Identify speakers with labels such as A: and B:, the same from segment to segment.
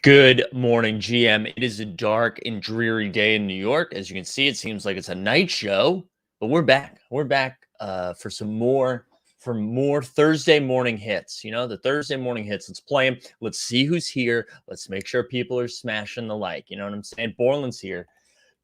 A: Good morning, GM. It is a dark and dreary day in New York. As you can see, it seems like it's a night show, but we're back. We're back for more Thursday morning hits. You know, the Thursday morning hits. Let's play them. Let's see who's here. Let's make sure people are smashing the like. You know what I'm saying? Borland's here.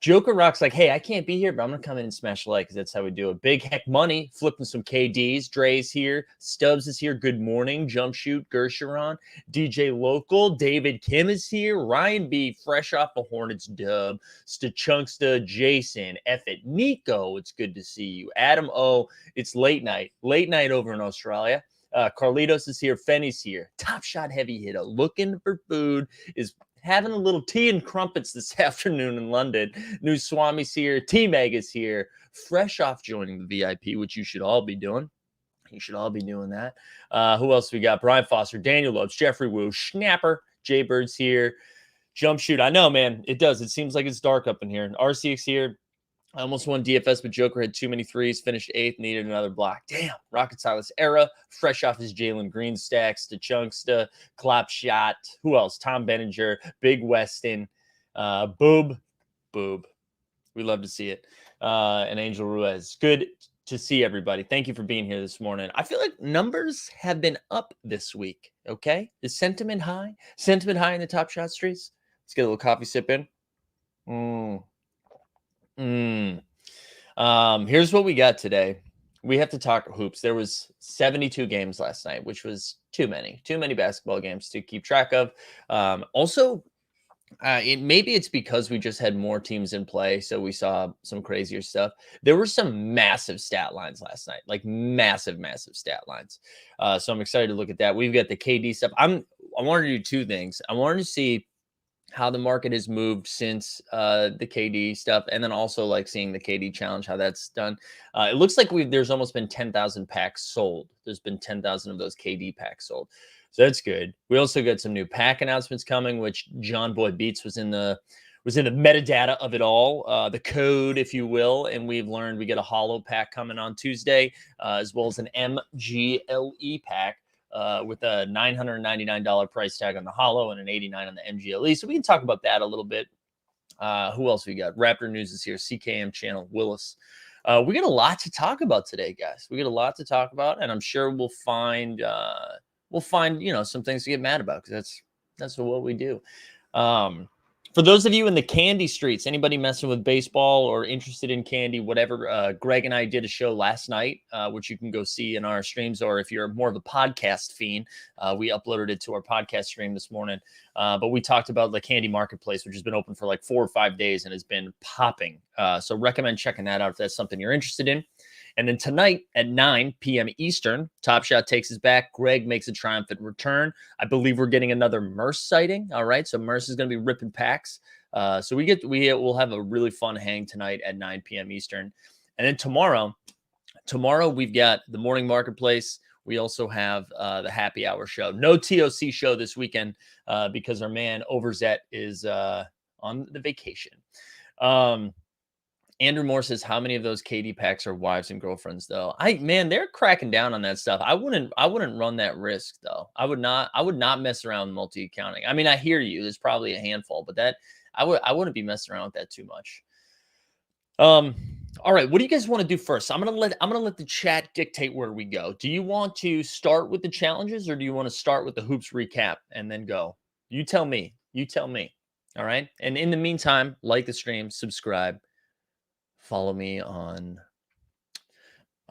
A: Joker Rock's like, hey, I can't be here, but I'm going to come in and smash a like because that's how we do it. Big Heck Money, flipping some KDs. Dre's here. Stubbs is here. Good morning. Jump Shoot, Gersheron. DJ Local. David Kim is here. Ryan B, fresh off the Hornets dub. Stachunksta, Jason. F it. Nico, it's good to see you. Adam O, it's late night. Late night over in Australia. Carlitos is here. Fenny's here. Top Shot Heavy Hitter. Looking for food is having a little tea and crumpets this afternoon in London. New Swami's here. T-Mag is here. Fresh off joining the VIP, which you should all be doing. You should all be doing that. Who else we got? Brian Foster, Daniel Lopes, Jeffrey Wu, Schnapper, Jay Bird's here. Jump Shoot. I know, man. It does. It seems like it's dark up in here. RCX here. I almost won DFS, but Joker had too many threes, finished 8th, needed another block. Damn. Rocket Silas Era, fresh off his Jalen Green stacks, to Chunksta, Clap Shot. Who else? Tom Benninger, Big Weston, Boob. We love to see it. And Angel Ruiz. Good to see everybody. Thank you for being here this morning. I feel like numbers have been up this week, okay? Is sentiment high? Sentiment high in the Top Shot streets? Let's get a little coffee sip in. Here's what we got today. We have to talk hoops. There was 72 games last night, which was too many basketball games to keep track of. Maybe it's because we just had more teams in play, so we saw some crazier stuff. There were some massive stat lines last night, like massive stat lines. So I'm excited to look at that. We've got the KD stuff. I wanted to do two things. I wanted to see how the market has moved since the KD stuff, and then also like seeing the KD challenge, how that's done. It looks like there's almost been 10,000 packs sold. There's been 10,000 of those KD packs sold. So that's good. We also got some new pack announcements coming, which John Boy Beats was in the metadata of it all, the code, if you will. And we've learned we get a holo pack coming on Tuesday, as well as an MGLE pack. With a $999 price tag on the holo and an $89 on the MGLE. So we can talk about that a little bit. Who else we got? Raptor News is here. CKM channel, Willis. We got a lot to talk about today, guys. We got a lot to talk about, and I'm sure we'll find some things to get mad about, because that's what we do. For those of you in the candy streets, anybody messing with baseball or interested in candy, whatever, Greg and I did a show last night, which you can go see in our streams, or if you're more of a podcast fiend, we uploaded it to our podcast stream this morning. But we talked about the candy marketplace, which has been open for like 4 or 5 days and has been popping. So recommend checking that out if that's something you're interested in. And then tonight at 9 p.m. Eastern, Top Shot takes us back. Greg makes a triumphant return. I believe we're getting another Merce sighting. All right, so Merce is going to be ripping packs. So we'll have a really fun hang tonight at 9 p.m. Eastern. And then tomorrow we've got the morning marketplace. We also have the happy hour show. No TOC show this weekend because our man Overzet is on the vacation. Andrew Moore says, how many of those KD packs are wives and girlfriends, though? They're cracking down on that stuff. I wouldn't run that risk, though. I would not mess around with multi-accounting. I mean, I hear you. There's probably a handful, but I wouldn't be messing around with that too much. All right, what do you guys want to do first? I'm gonna let the chat dictate where we go. Do you want to start with the challenges, or do you want to start with the hoops recap and then go? You tell me. All right. And in the meantime, like the stream, subscribe. Follow me on,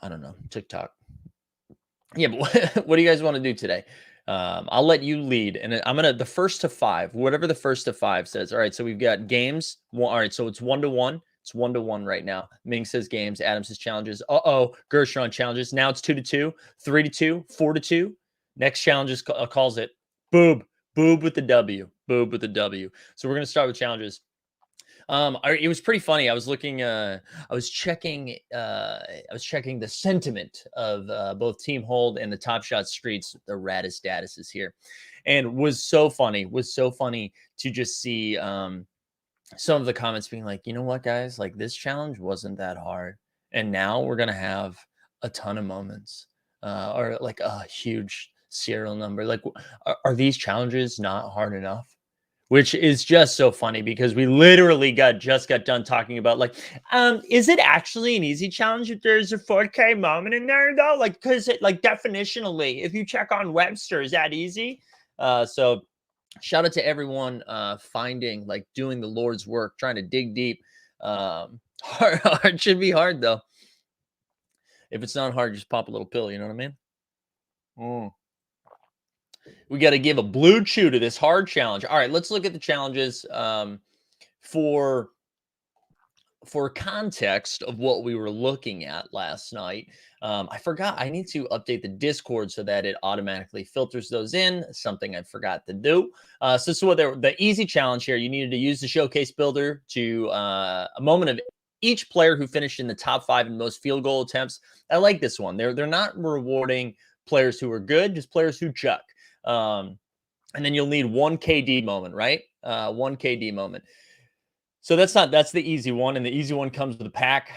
A: I don't know, TikTok. Yeah, but what do you guys want to do today? I'll let you lead, and I'm going to, the first to 5, whatever the first to 5 says. All right, so we've got games. All right, so it's 1-1. It's 1-1 right now. Ming says games. Adam says challenges. Gershon challenges. Now it's 2-2, 3-2, 4-2. Next challenge calls it Boob with the W. Boob with the W. So we're going to start with challenges. It was pretty funny. I was looking, I was checking the sentiment of both Team Hold and the Top Shot streets. The raddest status is here, and was so funny to just see some of the comments being like, you know what, guys, like this challenge wasn't that hard, and now we're gonna have a ton of moments, or like a huge serial number. Like, are these challenges not hard enough? which is just so funny because we literally just got done talking about like, is it actually an easy challenge if there's a 4K moment in there though? Like, because it like definitionally, if you check on Webster, is that easy? So shout out to everyone finding like doing the Lord's work, trying to dig deep. Hard should be hard though. If it's not hard, just pop a little pill. You know what I mean? We got to give a blue chew to this hard challenge. All right, let's look at the challenges for context of what we were looking at last night. I forgot I need to update the Discord so that it automatically filters those in, something I forgot to do. So the easy challenge here, you needed to use the showcase builder to a moment of each player who finished in the top 5 in most field goal attempts. I like this one. They're not rewarding players who are good, just players who chuck. And then you'll need one KD moment, right? One KD moment. So that's the easy one. And the easy one comes with a pack.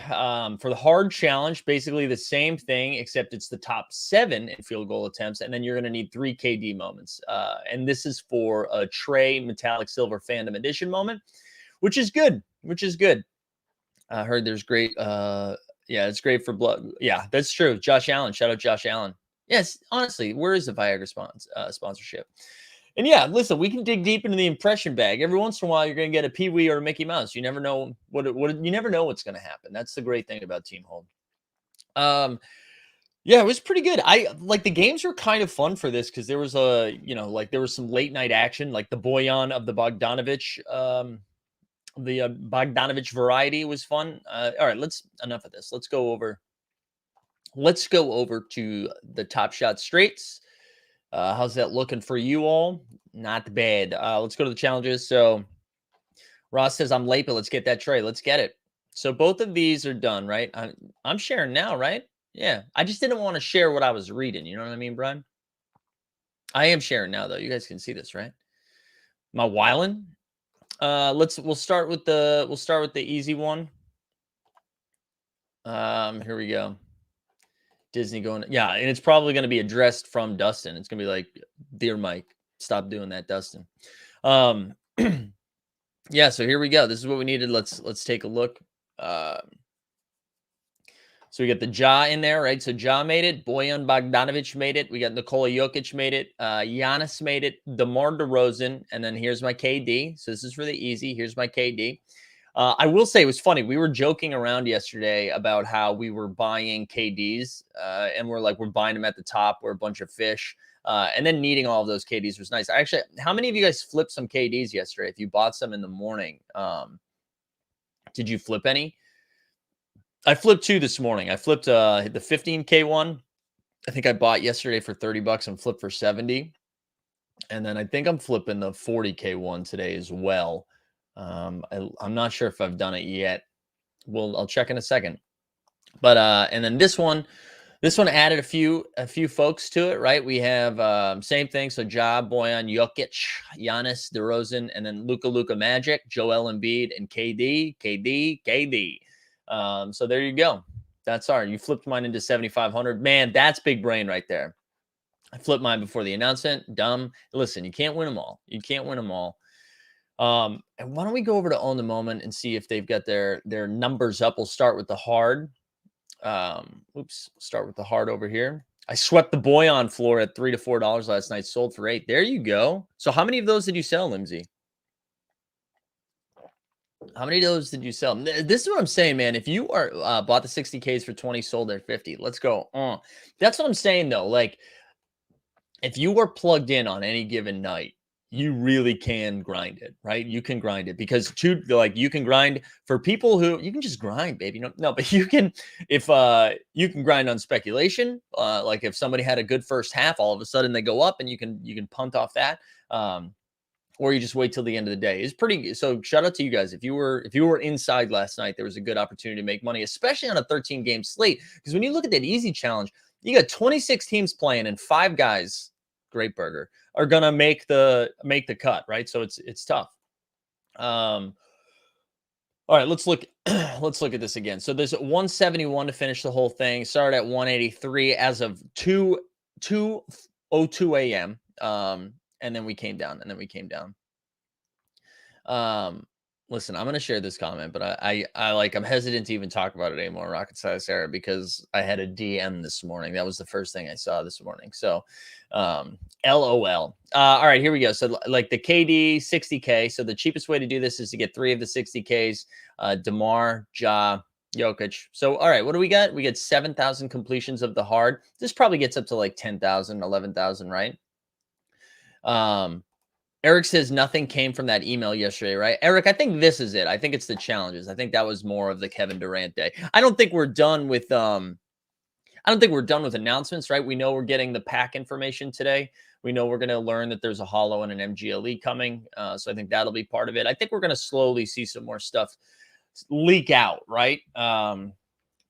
A: For the hard challenge, basically the same thing, except it's the top 7 in field goal attempts. And then you're going to need 3 KD moments. And this is for a Trey Metallic Silver Fandom Edition moment, which is good, I heard there's great. Yeah, it's great for blood. Yeah, that's true. Josh Allen. Shout out Josh Allen. Yes, honestly, where is the Viagra sponsorship? And yeah, listen, we can dig deep into the impression bag. Every once in a while, you're going to get a Pee Wee or a Mickey Mouse. You never know you never know what's going to happen. That's the great thing about Team Hold. Yeah, it was pretty good. I like the games were kind of fun for this because there was there was some late night action, like the Boyan of the Bogdanovich. The Bogdanovich variety was fun. All right, enough of this. Let's go over to the Top Shot straights. How's that looking for you all? Not bad. Let's go to the challenges. So Ross says, I'm late, but let's get that tray. Let's get it. So both of these are done, right? I'm sharing now, right? Yeah. I just didn't want to share what I was reading. You know what I mean, Brian? I am sharing now, though. You guys can see this, right? Am I wilding? We'll start with the easy one. Here we go. Disney going, yeah, and it's probably going to be addressed from Dustin. It's going to be like, dear Mike, stop doing that, Dustin. Yeah, so here we go. This is what we needed. Let's take a look. So we got the Ja in there, right? So Ja made it. Bojan Bogdanovic made it. We got Nikola Jokic made it. Giannis made it. DeMar DeRozan. And then here's my KD. So this is for the easy. Here's my KD. I will say it was funny. We were joking around yesterday about how we were buying KDs. And we're buying them at the top. We're a bunch of fish. And then needing all of those KDs was nice. Actually, how many of you guys flipped some KDs yesterday? If you bought some in the morning, did you flip any? I flipped 2 this morning. I flipped the 15K one. I think I bought yesterday for $30 and flipped for 70. And then I think I'm flipping the 40K one today as well. I'm not sure if I've done it yet. I'll check in a second. But and then this one added a few folks to it, right? We have same thing. So Ja, Bojan, Jokic, Giannis, DeRozan, and then Luka Magic, Joel Embiid, and KD. So there you go. That's you flipped mine into 7,500. Man, that's big brain right there. I flipped mine before the announcement. Dumb. Listen, you can't win them all. And why don't we go over to Own the Moment and see if they've got their numbers up. We'll start with the hard. Start with the hard over here. I swept the Boyan floor at $3 to $4 last night. Sold for $8. There you go. So how many of those did you sell, Limsey? How many of those did you sell? This is what I'm saying, man. If you are bought the 60Ks for 20, sold at 50, let's go. That's what I'm saying, though. Like, if you are plugged in on any given night, you really can grind it, right? You can grind it because you can grind for people who you can just grind, baby. No, but you can you can grind on speculation. Like if somebody had a good first half, all of a sudden they go up and you can punt off that. Or you just wait till the end of the day. It's pretty. So shout out to you guys. If you were inside last night, there was a good opportunity to make money, especially on a 13-game slate. Because when you look at that easy challenge, you got 26 teams playing and 5 guys, great burger, are gonna make the cut, right? So it's tough. All right, let's look at this again. So there's 171 to finish the whole thing. Started at 183 as of 2:02 a.m. And then we came down. Um, listen, I'm gonna share this comment, but I'm hesitant to even talk about it anymore, Rocket Science Era, because I had a DM this morning. That was the first thing I saw this morning. So LOL. All right, here we go. So like the KD 60K. So the cheapest way to do this is to get 3 of the 60Ks. DeMar, Ja, Jokic. So all right, what do we got? We get 7,000 completions of the hard. This probably gets up to like 10,000, 11,000, right? Um, Eric says nothing came from that email yesterday, right? Eric, I think this is it. I think it's the challenges. I think that was more of the Kevin Durant day. I don't think we're done with announcements, right? We know we're getting the pack information today. We know we're going to learn that there's a hollow and an MGLE coming. So I think that'll be part of it. I think we're going to slowly see some more stuff leak out, right?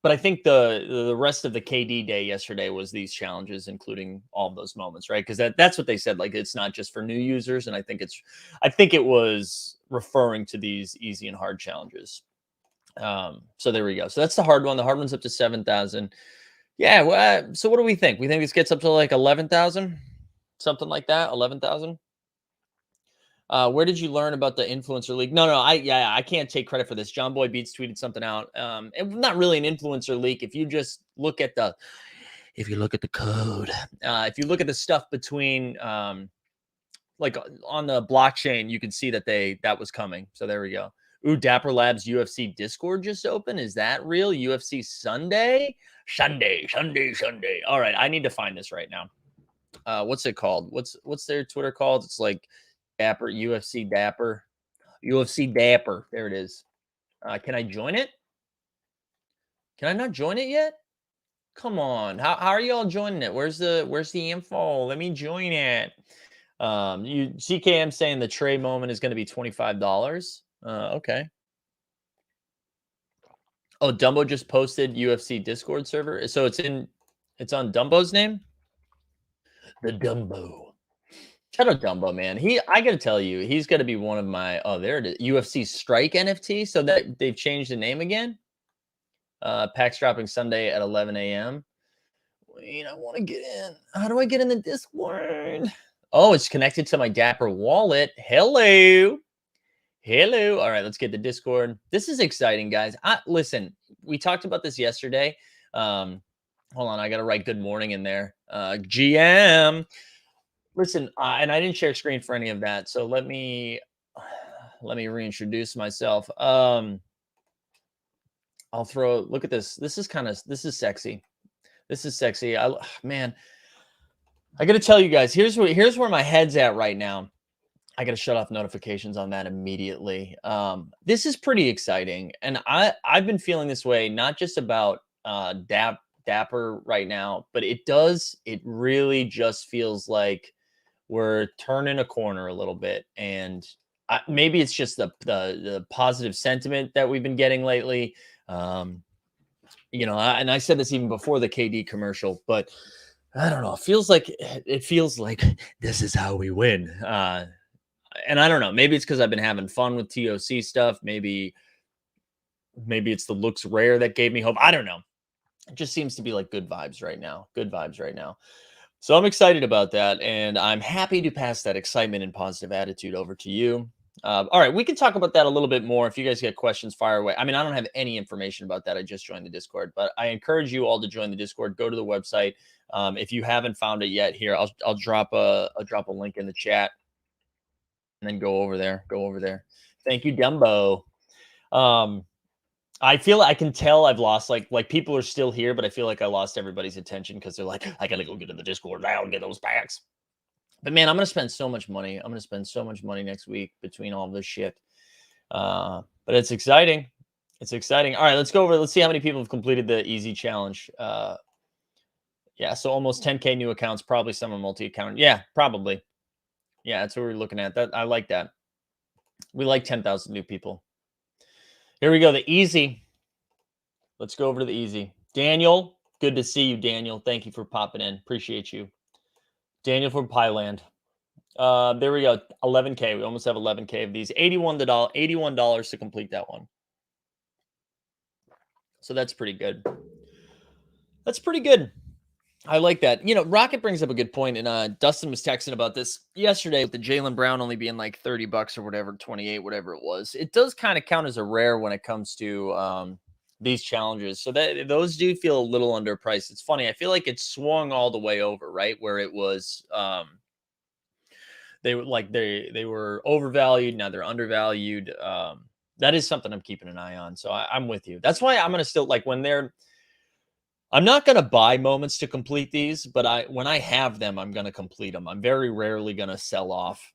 A: But I think the rest of the KD day yesterday was these challenges, including all those moments, right? Because that's what they said. Like it's not just for new users, and I think it was referring to these easy and hard challenges. So there we go. So that's the hard one. The hard one's up to 7,000. Yeah. Well, so what do we think? We think this gets up to like 11,000, something like that. 11,000. Where did you learn about the influencer leak? No, I can't take credit for this. John Boy Beats tweeted something out. And not really an influencer leak. If you just look at the code, if you look at the stuff between like on the blockchain, you can see that was coming. So there we go. Ooh, Dapper Labs UFC Discord just open. Is that real? UFC Sunday? Sunday. All right, I need to find this right now. What's it called? What's their Twitter called? It's like Dapper UFC Dapper. There it is. Can I join it? Can I not join it yet? Come on. How are you all joining it? Where's the info? Let me join it. You CKM saying the trade moment is going to be $25. Okay. Oh, Dumbo just posted UFC Discord server. So it's on Dumbo's name. The Dumbo. Shout out Dumbo, man. I gotta tell you, he's gonna be one of my. Oh, there it is. UFC Strike NFT. So that they've changed the name again. Packs dropping Sunday at 11 a.m. Wait, I want to get in. How do I get in the Discord? Oh, it's connected to my Dapper wallet. Hello. Hello. All right, let's get the Discord. This is exciting, guys. Listen, we talked about this yesterday. Hold on, I got to write good morning in there. GM. Listen, and I didn't share screen for any of that. So let me reintroduce myself. Look at this. This is sexy. This is sexy. Man, I got to tell you guys, here's where my head's at right now. I got to shut off notifications on that immediately. This is pretty exciting. And I've been feeling this way, not just about Dapper right now, but it really just feels like we're turning a corner a little bit. And maybe it's just the positive sentiment that we've been getting lately. And I said this even before the KD commercial, but I don't know. It feels like this is how we win. And I don't know. Maybe it's because I've been having fun with TOC stuff. Maybe it's the looks rare that gave me hope. I don't know. It just seems to be like good vibes right now. Good vibes right now. So I'm excited about that, and I'm happy to pass that excitement and positive attitude over to you. All right, we can talk about that a little bit more. If you guys get questions, fire away. I mean, I don't have any information about that. I just joined the Discord, but I encourage you all to join the Discord. Go to the website. If you haven't found it yet, here I'll drop a link in the chat, and then go over there. Thank you, Dumbo. I can tell I've lost like people are still here, but I feel like I lost everybody's attention because they're like, I gotta go get in the Discord now and get those packs. But man, I'm gonna spend so much money. I'm gonna spend so much money next week between all this shit. But it's exciting. It's exciting. All right, let's go over. Let's see how many people have completed the easy challenge. Yeah, so almost 10K new accounts. Probably some are multi-account. Yeah, probably. Yeah, that's what we're looking at. That I like that. We like 10,000 new people. Here we go. The easy. Let's go over to the easy. Daniel, good to see you, Daniel. Thank you for popping in. Appreciate you. Daniel from Pyland. There we go. 11K. We almost have 11K of these. $81 to complete that one. So that's pretty good. That's pretty good. I like that. Rocket brings up a good point, and Dustin was texting about this yesterday with the Jalen Brown only being like $30 or whatever, 28, whatever it was. It does kind of count as a rare when it comes to these challenges. So that those do feel a little underpriced. It's funny. I feel like it swung all the way over, right? Where it was they were like they were overvalued, now they're undervalued. That is something I'm keeping an eye on. So I'm with you. That's why I'm gonna still like when they're I'm not going to buy moments to complete these, but when I have them, I'm going to complete them. I'm very rarely going to sell off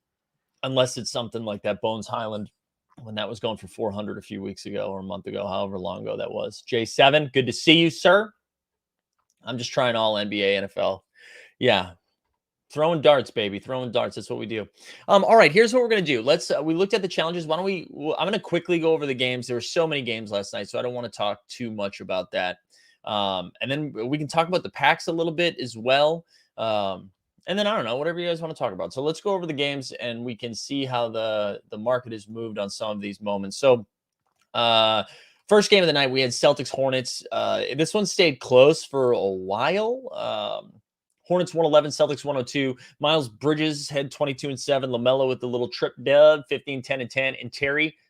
A: unless it's something like that Bones Highland when that was going for 400 a few weeks ago or a month ago, however long ago that was. J7, good to see you, sir. I'm just trying all NBA, NFL. Yeah. Throwing darts, baby. Throwing darts. That's what we do. All right, here's what we're gonna do. We looked at the challenges. Why don't I'm gonna quickly go over the games. There were so many games last night, so I don't want to talk too much about that. And then we can talk about the packs a little bit as well. And then I don't know, whatever you guys want to talk about. So let's go over the games and we can see how the market has moved on some of these moments. So first game of the night, we had Celtics Hornets. This one stayed close for a while. Hornets 111, Celtics 102. Miles Bridges had 22 and 7. LaMelo with the little trip dub, 15, 10 and 10. And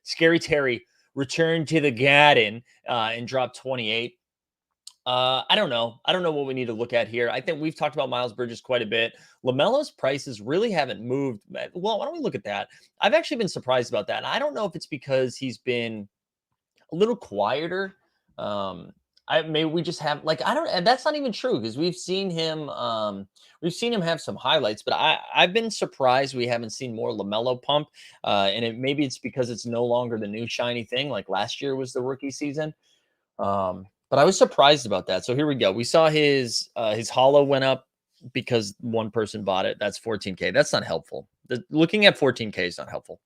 A: Scary Terry, returned to the Garden and dropped 28. I don't know. I don't know what we need to look at here. I think we've talked about Miles Bridges quite a bit. LaMelo's prices really haven't moved. Well, why don't we look at that? I've actually been surprised about that. And I don't know if it's because he's been a little quieter. Maybe we just have I don't, and that's not even true because we've seen him have some highlights, but I've been surprised we haven't seen more LaMelo pump. And maybe it's because it's no longer the new shiny thing. Like last year was the rookie season. But I was surprised about that. So here we go. We saw his hollow went up because one person bought it. That's 14K. That's not helpful. Looking at 14K is not helpful.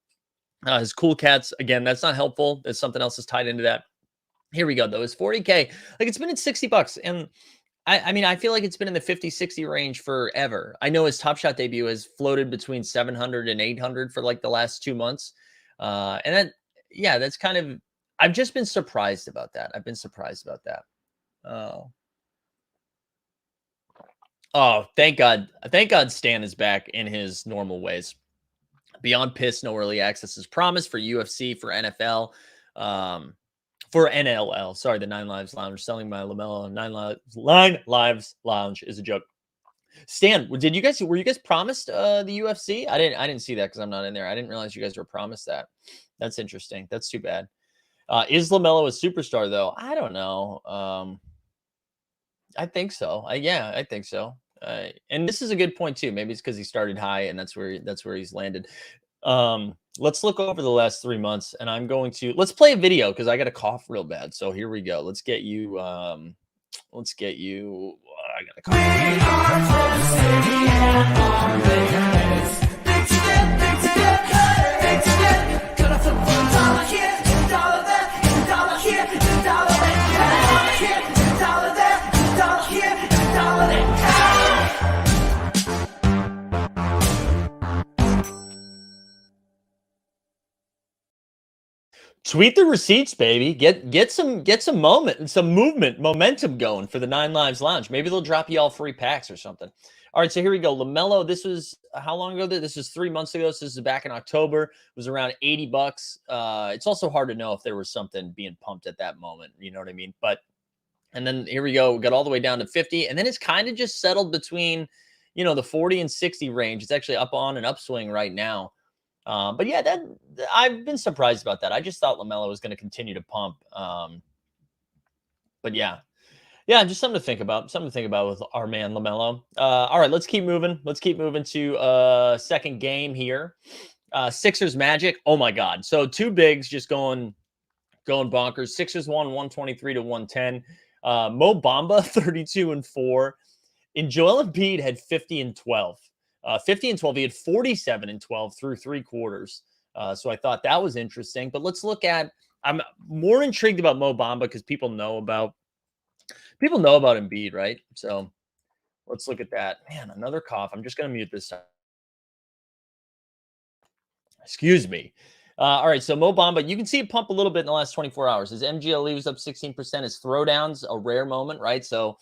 A: His cool cats, again, that's not helpful. There's something else is tied into that. Here we go, though. His 40K, like it's been at $60. And I mean, I feel like it's been in the 50, 60 range forever. I know his Top Shot debut has floated between 700 and 800 for like the last 2 months. And then, yeah, that's kind of, I've just been surprised about that. I've been surprised about that. Oh, thank God. Thank God Stan is back in his normal ways. Beyond pissed, no early access is promised for UFC, for NFL, for NLL. Sorry, the Nine Lives Lounge. Selling my LaMelo Nine Lives Lounge is a joke. Stan, were you guys promised the UFC? I didn't see that because I'm not in there. I didn't realize you guys were promised that. That's interesting. That's too bad. Is LaMelo a superstar though? I don't know. I think so. Yeah, I think so. And this is a good point too. Maybe it's because he started high and that's where he's landed. Let's look over the last 3 months, and let's play a video because I got a cough real bad. So here we go. Let's get you. I got a cough. We are from the city and on the big step, big step, big step. Gonna flip $1 here, $1 there, $1 here, $1 there, $1 here, $1 there, $1 here, $1 there. Tweet the receipts, baby. Get some momentum going for the Nine Lives Lounge. Maybe they'll drop you all free packs or something. All right, so here we go. LaMelo, this was how long ago? This was 3 months ago. So this is back in October. It was around $80. It's also hard to know if there was something being pumped at that moment. You know what I mean? And then here we go. We got all the way down to 50. And then it's kind of just settled between, the 40 and 60 range. It's actually up on an upswing right now. But yeah, I've been surprised about that. I just thought LaMelo was going to continue to pump. But yeah, just something to think about. Something to think about with our man LaMelo. All right, let's keep moving. Let's keep moving to second game here. Sixers Magic. Oh my God! So two bigs just going bonkers. Sixers won 123 to 110. Mo Bamba 32 and 4. And Joel Embiid had 50 and 12. 50 and 12. He had 47 and 12 through 3 quarters. So I thought that was interesting. But let's look at. I'm more intrigued about Mo Bamba because people know about Embiid, right? So let's look at that. Man, another cough. I'm just going to mute this time. Excuse me. All right, so Mo Bamba, you can see it pump a little bit in the last 24 hours. His MGLE was up 16%. His throwdowns, a rare moment, right? So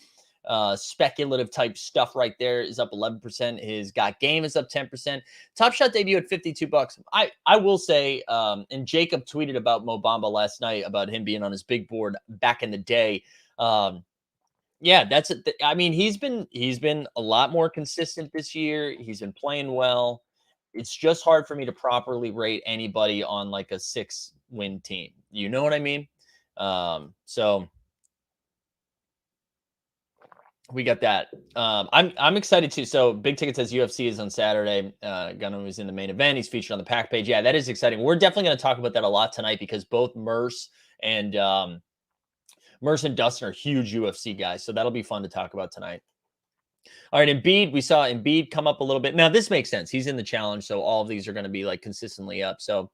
A: speculative type stuff right there is up 11%. His got game is up 10%. Top Shot debut at $52. I will say, and Jacob tweeted about Mo Bamba last night about him being on his big board back in the day. Yeah, that's it. I mean, he's been a lot more consistent this year. He's been playing well. It's just hard for me to properly rate anybody on like a 6-win team. You know what I mean? So we got that. I'm excited too. So Big Ticket says UFC is on Saturday. Gunnar was in the main event. He's featured on the pack page. Yeah, that is exciting. We're definitely going to talk about that a lot tonight because both and Merce and Dustin are huge UFC guys. So that'll be fun to talk about tonight. All right, Embiid, we saw Embiid come up a little bit. Now, this makes sense. He's in the challenge, so all of these are going to be like consistently up. So,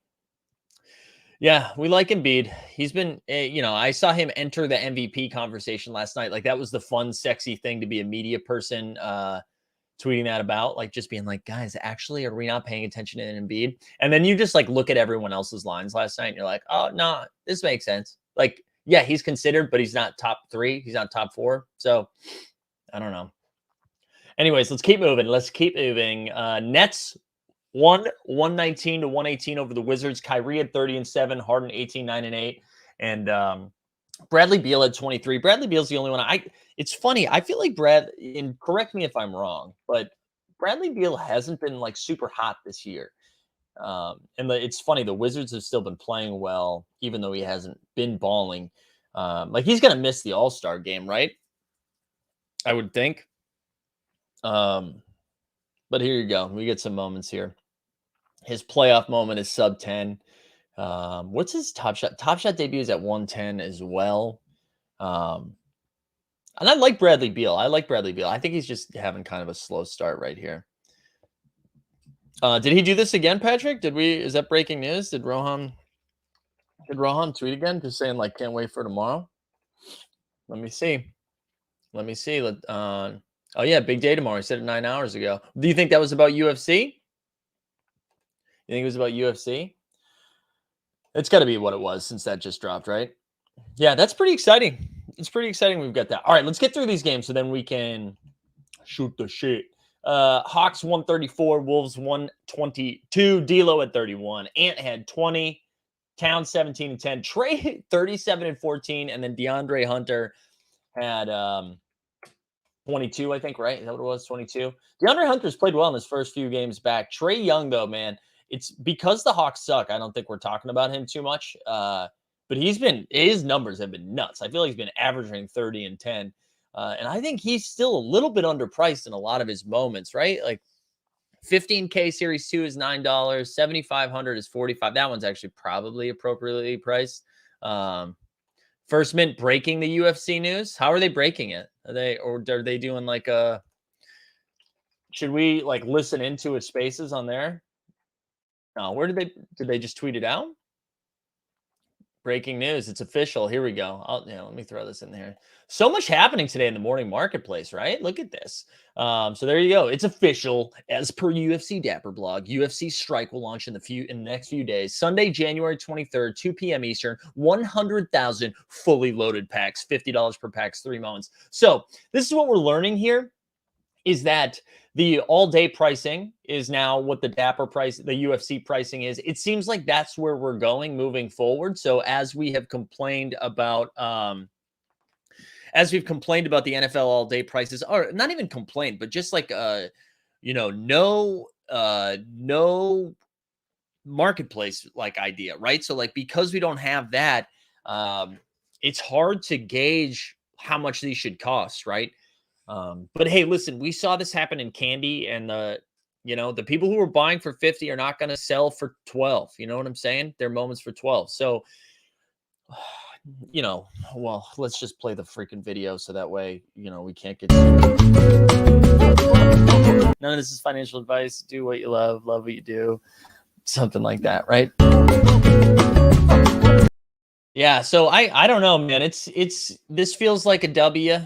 A: yeah, we like Embiid. He's been, I saw him enter the MVP conversation last night. Like, that was the fun, sexy thing to be a media person tweeting that about. Like, just being like, guys, actually, are we not paying attention to Embiid? And then you just like look at everyone else's lines last night and you're like, oh, no, this makes sense. Like, yeah, he's considered, but he's not top 3. He's not top 4. So, I don't know. Anyways, let's keep moving. Nets won 119 to 118 over the Wizards. Kyrie had 30 and 7, Harden 18, 9 and 8, and Bradley Beal had 23. Bradley Beal's the only one. It's funny. I feel like and correct me if I'm wrong, but Bradley Beal hasn't been like super hot this year. It's funny. The Wizards have still been playing well, even though he hasn't been balling. Like he's gonna miss the All-Star game, right? I would think. But here you go. We get some moments here. His playoff moment is sub 10. What's his top shot? Top shot debut is at 110 as well. And I like Bradley Beal. I think he's just having kind of a slow start right here. Did he do this again, Patrick? Is that breaking news? Did Rohan tweet again? Just saying like, can't wait for tomorrow. Let me see. Oh yeah, big day tomorrow. I said it 9 hours ago. Do you think that was about UFC? You think it was about UFC? It's got to be what it was since that just dropped, right? Yeah, that's pretty exciting. It's pretty exciting we've got that. All right, let's get through these games so then we can shoot the shit. Hawks 134, Wolves 122, D'Lo at 31, Ant had 20, Town 17 and 10, Trey 37 and 14, and then DeAndre Hunter had 22, I think, right? Is that what it was? 22. DeAndre Hunter's played well in his first few games back. Trey Young, though, man, it's because the Hawks suck. I don't think we're talking about him too much. But his numbers have been nuts. I feel like he's been averaging 30 and 10. And I think he's still a little bit underpriced in a lot of his moments, right? Like 15K Series 2 is $9. 7,500 is $45. That one's actually probably appropriately priced. First Mint breaking the UFC news. How are they breaking it? Are they doing like a? Should we like listen into his spaces on there? No. Where did they just tweet it out? Breaking news. It's official. Here we go. Let me throw this in there. So much happening today in the morning marketplace, right? Look at this. So there you go. It's official as per UFC Dapper blog. UFC Strike will launch in the next few days. Sunday, January 23rd, 2 p.m. Eastern. 100,000 fully loaded packs. $50 per pack, 3 moments. So this is what we're learning here. Is that the all-day pricing is now what the Dapper price, the UFC pricing is. It seems like that's where we're going moving forward. So as we have complained about, the NFL all-day prices, or not even complained, but just like, no marketplace like idea, right? So like, because we don't have that, it's hard to gauge how much these should cost, right? But hey, listen, we saw this happen in candy, and the people who were buying for 50 are not going to sell for 12. You know what I'm saying? They're moments for 12. So, well, let's just play the freaking video so that way, we can't get. None of this is financial advice. Do what you love what you do. Something like that, right? Yeah. So I don't know, man. This feels like a W.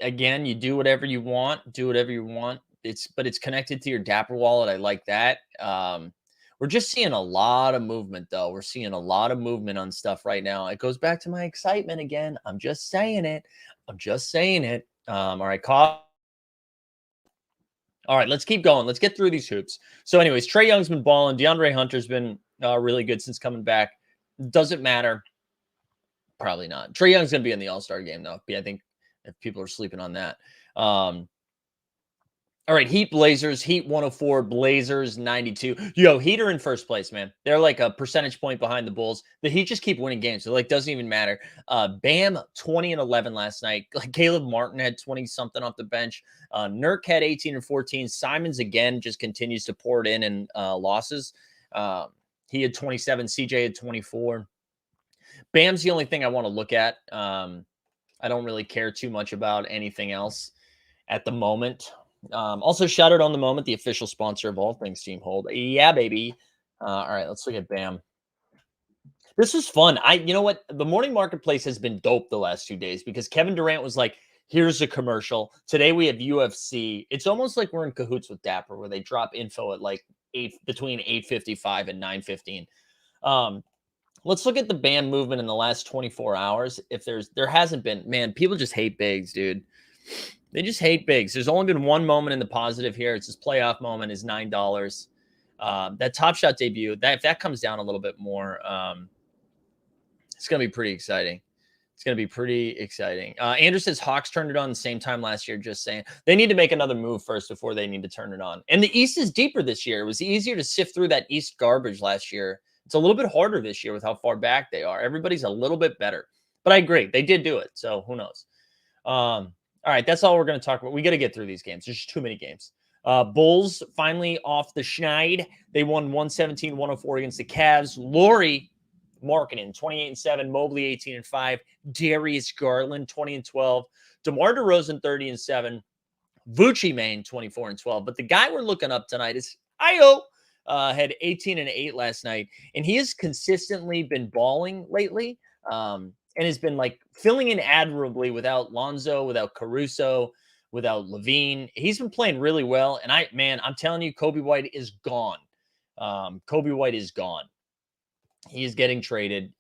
A: Again, you do whatever you want. But it's connected to your Dapper wallet. I like that. We're just seeing a lot of movement, though. We're seeing a lot of movement on stuff right now. It goes back to my excitement again. I'm just saying it. All right, all right, let's keep going. Let's get through these hoops. So, anyways, Trey Young's been balling. DeAndre Hunter's been really good since coming back. Doesn't matter. Probably not. Trey Young's going to be in the All-Star game, though. I think if people are sleeping on that. All right, Heat Blazers, Heat 104, Blazers 92. Yo, Heat are in first place, man. They're like a percentage point behind the Bulls. The Heat just keep winning games. So, like, doesn't even matter. Bam, 20 and 11 last night. Like, Caleb Martin had 20 something off the bench. Nurk had 18 and 14. Simons, again, just continues to pour it in losses. He had 27. CJ had 24. Bam's the only thing I want to look at. I don't really care too much about anything else at the moment. Also, shout out on the moment, the official sponsor of all things Team Hold. Yeah, baby. All right, let's look at Bam. This was fun. You know what? The morning marketplace has been dope the last 2 days because Kevin Durant was like, here's a commercial. Today we have UFC. It's almost like we're in cahoots with Dapper where they drop info at like between 8:55 and 9:15. Let's look at the Bam movement in the last 24 hours. If there hasn't been, man, people just hate bigs, dude. They just hate bigs. There's only been one moment in the positive here. It's his playoff moment, is $9. That Top Shot debut, if that comes down a little bit more, it's going to be pretty exciting. It's going to be pretty exciting. Andrew says Hawks turned it on the same time last year. Just saying. They need to make another move first before they need to turn it on. And the East is deeper this year. It was easier to sift through that East garbage last year. It's a little bit harder this year with how far back they are. Everybody's a little bit better. But I agree. They did do it. So who knows? All right, that's all we're going to talk about. We got to get through these games. There's just too many games. Bulls finally off the schneid. They won 117-104 against the Cavs. Laurie Markkinen, 28-7. Mobley, 18-5. Darius Garland, 20-12. DeMar DeRozan, 30-7. Vucci Main, 24-12. But the guy we're looking up tonight is Io. Had 18-8 last night, and he has consistently been balling lately. And has been like filling in admirably without Lonzo, without Caruso, without Levine. He's been playing really well. And I'm telling you, Kobe White is gone. Kobe White is gone. He is getting traded.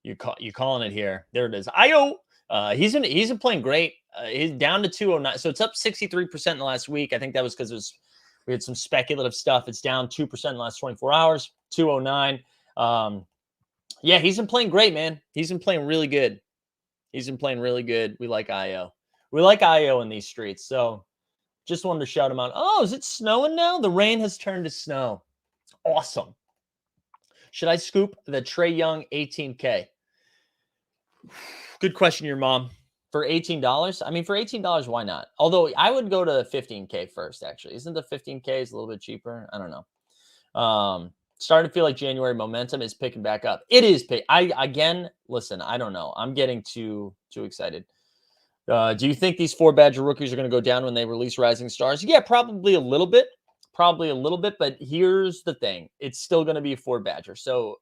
A: You're calling it here. There it is. Io. He's been playing great. He's down to 209. So it's up 63% in the last week. I think that was because we had some speculative stuff. It's down 2% in the last 24 hours, 209. Yeah, he's been playing great, man. He's been playing really good. He's been playing really good. We like Io. We like Io in these streets. So just wanted to shout him out. Oh, is it snowing now? The rain has turned to snow. Awesome. Should I scoop the Trey Young 18K? Good question, your mom. For $18? I mean, for $18, why not? Although I would go to 15K first, actually. Isn't the 15K is a little bit cheaper? I don't know. Starting to feel like January momentum is picking back up. It is. Listen, I don't know. I'm getting too excited. Do you think these 4 Badger rookies are going to go down when they release Rising Stars? Yeah, probably a little bit. But here's the thing. It's still going to be a 4 Badger. So,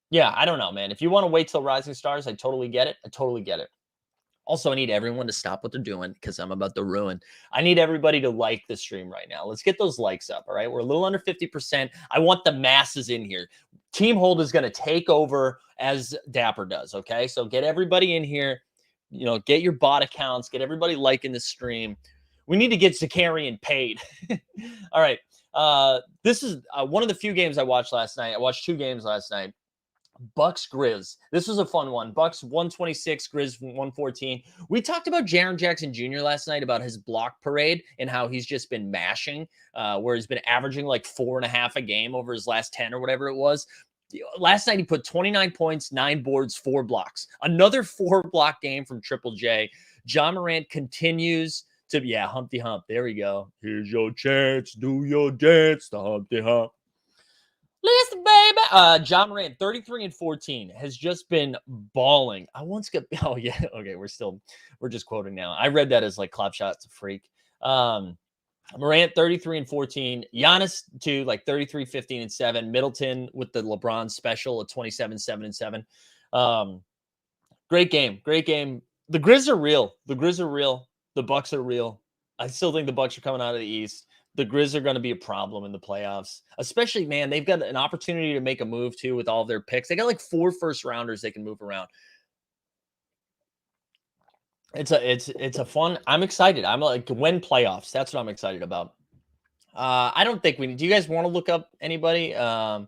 A: yeah, I don't know, man. If you want to wait till Rising Stars, I totally get it. Also, I need everyone to stop what they're doing because I'm about to ruin. I need everybody to like the stream right now. Let's get those likes up, all right? We're a little under 50%. I want the masses in here. Team Hold is going to take over as Dapper does, okay? So get everybody in here. Get your bot accounts. Get everybody liking the stream. We need to get Zakarian paid. All right. This is one of the few games I watched last night. I watched 2 games last night. Bucks Grizz. This was a fun one. Bucks 126, Grizz 114. We talked about Jaren Jackson Jr. last night about his block parade and how he's just been mashing, where he's been averaging like 4.5 a game over his last 10 or whatever it was. Last night he put 29 points, 9 boards, 4 blocks. Another 4-block game from Triple J. John Morant continues to, Humpty Hump. There we go. Here's your chance. Do your dance. The Humpty Hump. Listen, baby. John Morant, 33 and 14, has just been balling. Oh, yeah. Okay, we're just quoting now. I read that as like Clap Shot's a freak. Morant, 33 and 14. Giannis, too, like 33, 15 and 7. Middleton with the LeBron special at 27, 7 and 7. Great game. The Grizz are real. The Bucks are real. I still think the Bucks are coming out of the East. The Grizz are going to be a problem in the playoffs, especially, man, they've got an opportunity to make a move too with all of their picks. They got like 4 first rounders they can move around. It's a fun. I'm excited. I'm like win playoffs. That's what I'm excited about. I don't think we need. Do you guys want to look up anybody? I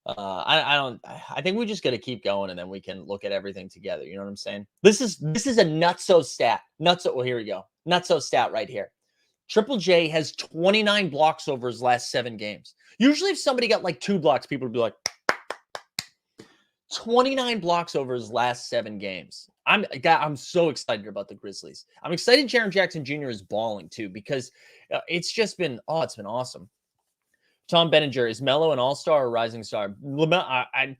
A: don't. I think we just got to keep going, and then we can look at everything together. You know what I'm saying? This is a nutso stat. Nutso. Well, here we go. Nutso stat right here. Triple J has 29 blocks over his last 7 games. Usually, if somebody got like 2 blocks, people would be like, 29 blocks over his last 7 games. I'm so excited about the Grizzlies. I'm excited Jaren Jackson Jr. is balling too because it's just been it's been awesome. Tom Beninger, is Melo an all-star or rising star?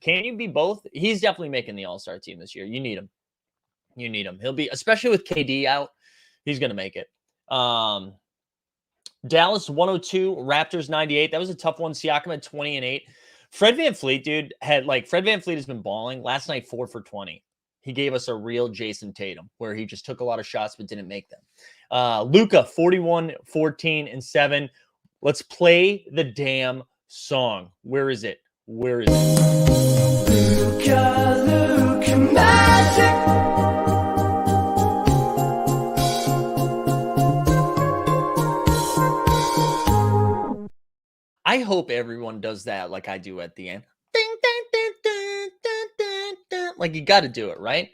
A: Can you be both? He's definitely making the all-star team this year. You need him. You need him. He'll be, especially with KD out, he's going to make it. Dallas 102, Raptors 98. That was a tough one. Siakam had 20 and 8. Fred VanVleet, dude, Fred VanVleet has been balling. Last night, 4 for 20. He gave us a real Jason Tatum where he just took a lot of shots but didn't make them. Luka, 41, 14, and 7. Let's play the damn song. Where is it? Where is it? Luka Magic. I hope everyone does that like I do at the end. Ding, ding, ding, ding, ding, ding, ding. Like you got to do it, right?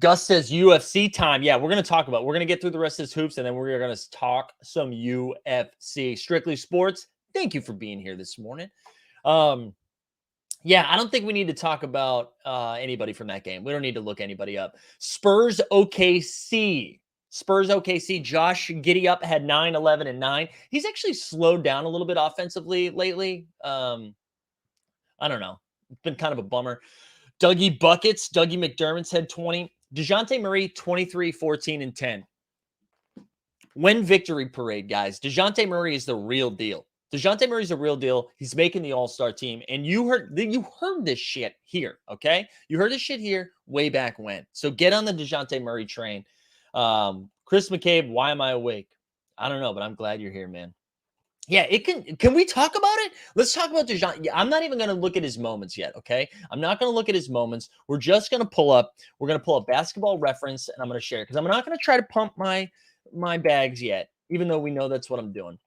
A: Gus says UFC time. Yeah, we're going to get through the rest of this hoops and then we're going to talk some UFC. Strictly Sports, thank you for being here this morning. Yeah, I don't think we need to talk about anybody from that game. We don't need to look anybody up. Spurs OKC. Josh Giddey up had 9, 11, and 9. He's actually slowed down a little bit offensively lately. I don't know. It's been kind of a bummer. Dougie McDermott's had 20. DeJounte Murray, 23, 14, and 10. Win victory parade, guys. DeJounte Murray is the real deal. DeJounte Murray's a real deal. He's making the all-star team. And you heard this shit here, okay? You heard this shit here way back when. So get on the DeJounte Murray train. Chris McCabe, why am I awake? I don't know, but I'm glad you're here, man. Yeah, can we talk about it? Let's talk about DeJounte. I'm not even going to look at his moments yet, okay? I'm not going to look at his moments. We're just going to pull up Basketball Reference, and I'm going to share it because I'm not going to try to pump my bags yet, even though we know that's what I'm doing.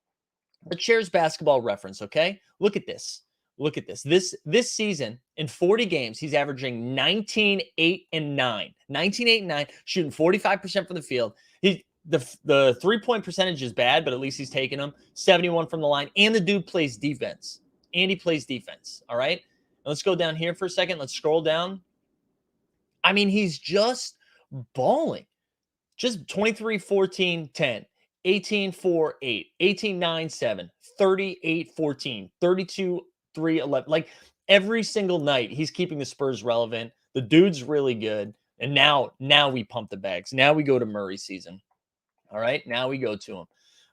A: But shares Basketball Reference, okay? Look at this. This season, in 40 games, he's averaging 19, 8, and 9. 19, 8, and 9, shooting 45% from the field. The three-point percentage is bad, but at least he's taking them. 71 from the line. And the dude plays defense. All right? Now let's go down here for a second. Let's scroll down. I mean, he's just balling. Just 23, 14, 10. 18, 4, 8. 18, 9, 7. 38, 14. 32, 3, 11. Like every single night, he's keeping the Spurs relevant. The dude's really good. And now we pump the bags. Now we go to Murray season. All right. Now we go to him.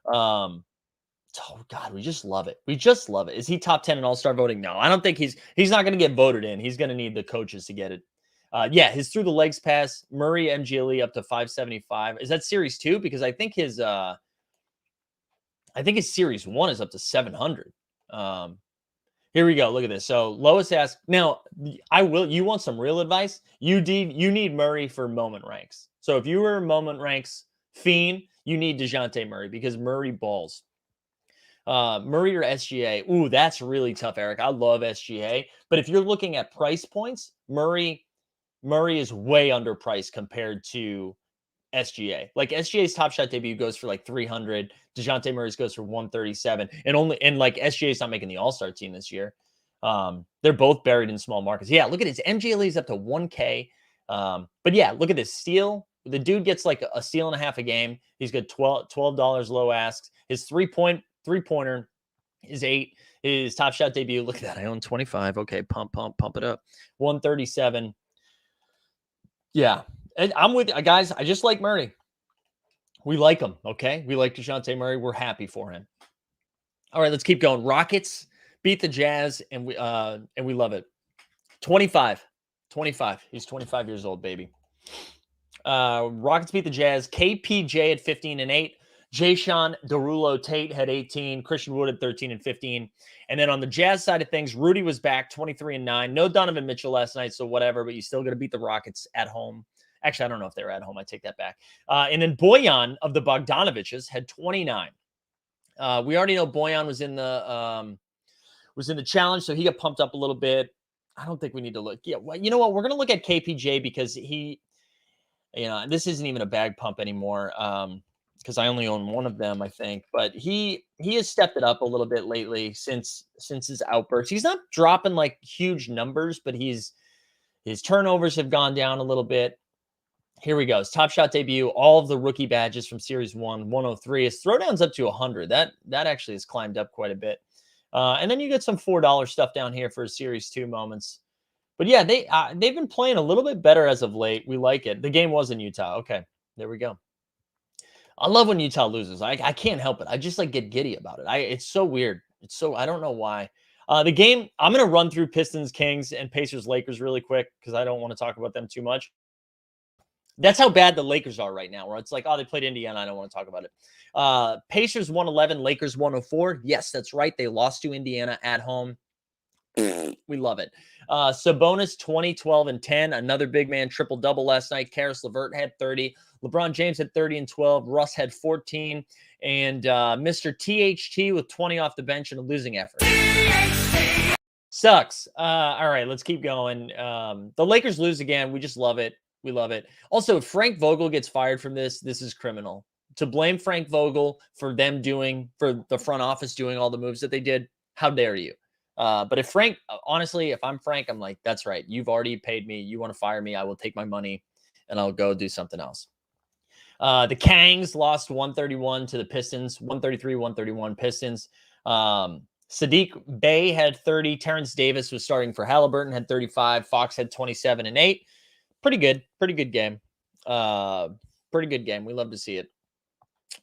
A: Oh God, we just love it. Is he top 10 in all-star voting? No, I don't think he's not going to get voted in. He's going to need the coaches to get it. Yeah, his through the legs pass, Murray MGLE up to 575. Is that series 2? Because I think his series 1 is up to 700. Here we go. Look at this. So Lois asks, now you want some real advice? You need Murray for moment ranks. So if you were moment ranks fiend, you need DeJounte Murray because Murray balls. Murray or SGA? Ooh, that's really tough, Eric. I love SGA. But if you're looking at price points, Murray is way underpriced compared to SGA. Like SGA's Top Shot debut goes for like 300. DeJounte Murray's goes for 137. And like SGA's not making the All-Star team this year. They're both buried in small markets. Yeah, look at his MGLE's up to 1K. But yeah, look at this steal. The dude gets like a steal and a half a game. He's got $12 low asks. His three-pointer is 8. His Top Shot debut, look at that. I own 25. Okay, pump it up. 137. Yeah. And I'm with guys. I just like Murray. We like him. Okay. We like DeJounte Murray. We're happy for him. All right, let's keep going. Rockets beat the Jazz, and we love it. 25. He's 25 years old, baby. Rockets beat the Jazz. KPJ at 15 and 8. Jayshawn Derulo Tate had 18. Christian Wood had 13 and 15. And then on the Jazz side of things, Rudy was back 23 and 9. No Donovan Mitchell last night, so whatever, but you still got to beat the Rockets at home. Actually, I don't know if they were at home. I take that back. And then Boyan of the Bogdanoviches had 29. We already know Boyan was in the challenge, so he got pumped up a little bit. I don't think we need to look. Yeah, well, you know what? We're gonna look at KPJ because this isn't even a bag pump anymore. Because I only own one of them, I think. But he has stepped it up a little bit lately since his outburst. He's not dropping like huge numbers, but his turnovers have gone down a little bit. Here we go. His Top Shot debut, all of the rookie badges from Series 1, 103. His throwdown's up to 100. That actually has climbed up quite a bit. And then you get some $4 stuff down here for his Series 2 moments. But yeah, they've been playing a little bit better as of late. We like it. The game was in Utah. Okay, there we go. I love when Utah loses. I can't help it. I just like get giddy about it. It's so weird. I don't know why. The game, I'm going to run through Pistons, Kings, and Pacers, Lakers really quick because I don't want to talk about them too much. That's how bad the Lakers are right now, where it's like, oh, they played Indiana. I don't want to talk about it. Pacers 111, Lakers 104. Yes, that's right. They lost to Indiana at home. We love it. Sabonis 20, 12, and 10. Another big man triple-double last night. Karis LeVert had 30. LeBron James had 30 and 12. Russ had 14. And Mr. THT with 20 off the bench and a losing effort. Sucks. All right, let's keep going. The Lakers lose again. We just love it. We love it. Also, if Frank Vogel gets fired from this is criminal. To blame Frank Vogel for the front office doing all the moves that they did, how dare you? But if Frank, honestly, if I'm Frank, I'm like, that's right. You've already paid me. You want to fire me? I will take my money and I'll go do something else. The Kangs lost 131 to the Pistons, 133-131 Pistons. Sadiq Bey had 30. Terrence Davis was starting for Halliburton, had 35. Fox had 27 and 8. Pretty good game. Pretty good game. We love to see it.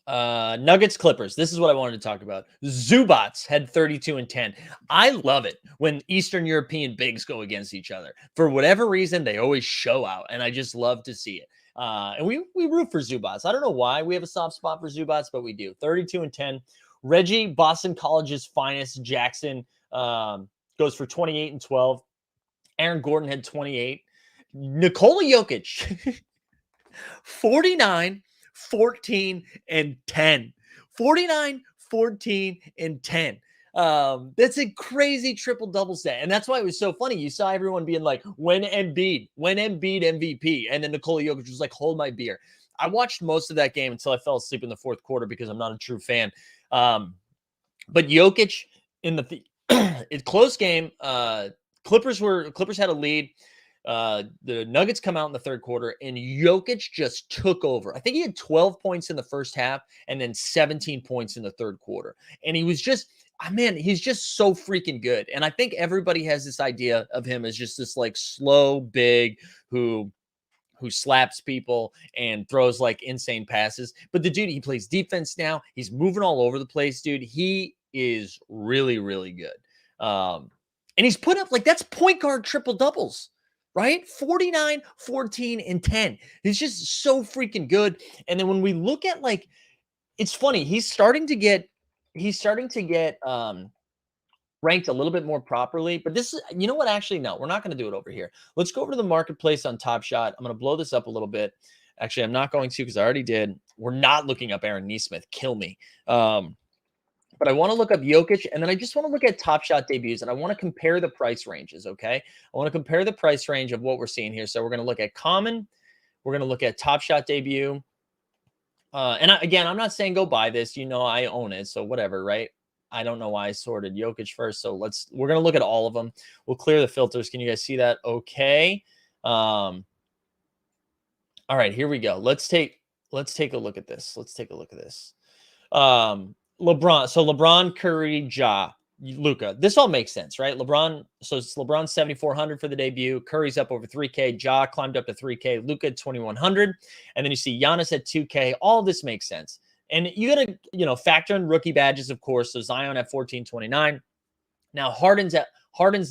A: Nuggets Clippers. This is what I wanted to talk about. Zubats had 32 and 10. I love it when Eastern European bigs go against each other. For whatever reason, they always show out, and I just love to see it. And we root for Zubats. I don't know why we have a soft spot for Zubats, but we do. 32 and 10. Reggie, Boston College's finest, Jackson, goes for 28 and 12. Aaron Gordon had 28. Nikola Jokic, 49, 14, and 10. 49, 14, and 10. That's a crazy triple-double set. And that's why it was so funny. You saw everyone being like, when Embiid MVP. And then Nikola Jokic was like, hold my beer. I watched most of that game until I fell asleep in the fourth quarter because I'm not a true fan. But Jokic in the close game, Clippers had a lead. The Nuggets come out in the third quarter and Jokic just took over. I think he had 12 points in the first half and then 17 points in the third quarter. And he was just, he's just so freaking good. And I think everybody has this idea of him as just this like slow, big, who slaps people and throws like insane passes. But the dude, he plays defense now. He's moving all over the place, dude. He is really, really good. And he's put up like, that's point guard triple doubles. Right? 49, 14, and 10. He's just so freaking good. And then when we look at like, it's funny, he's starting to get ranked a little bit more properly. But this is, you know what? Actually, no, we're not going to do it over here. Let's go over to the marketplace on Top Shot. I'm going to blow this up a little bit. Actually, I'm not going to because I already did. We're not looking up Aaron Nesmith. Kill me. But I want to look up Jokic, and then I just want to look at Top Shot debuts, and I want to compare the price ranges, okay? I want to compare the price range of what we're seeing here. So we're going to look at Common. We're going to look at Top Shot debut. Again, I'm not saying go buy this. You know I own it, so whatever, right? I don't know why I sorted Jokic first, so we're going to look at all of them. We'll clear the filters. Can you guys see that? Okay. All right, here we go. Let's take a look at this. LeBron. So LeBron, Curry, Ja, Luka. This all makes sense, right? LeBron. So it's LeBron 7,400 for the debut. Curry's up over 3K. Ja climbed up to 3K. Luka at 2,100. And then you see Giannis at 2K. All this makes sense. And you got to, factor in rookie badges, of course. So Zion at 1,429. Now Harden's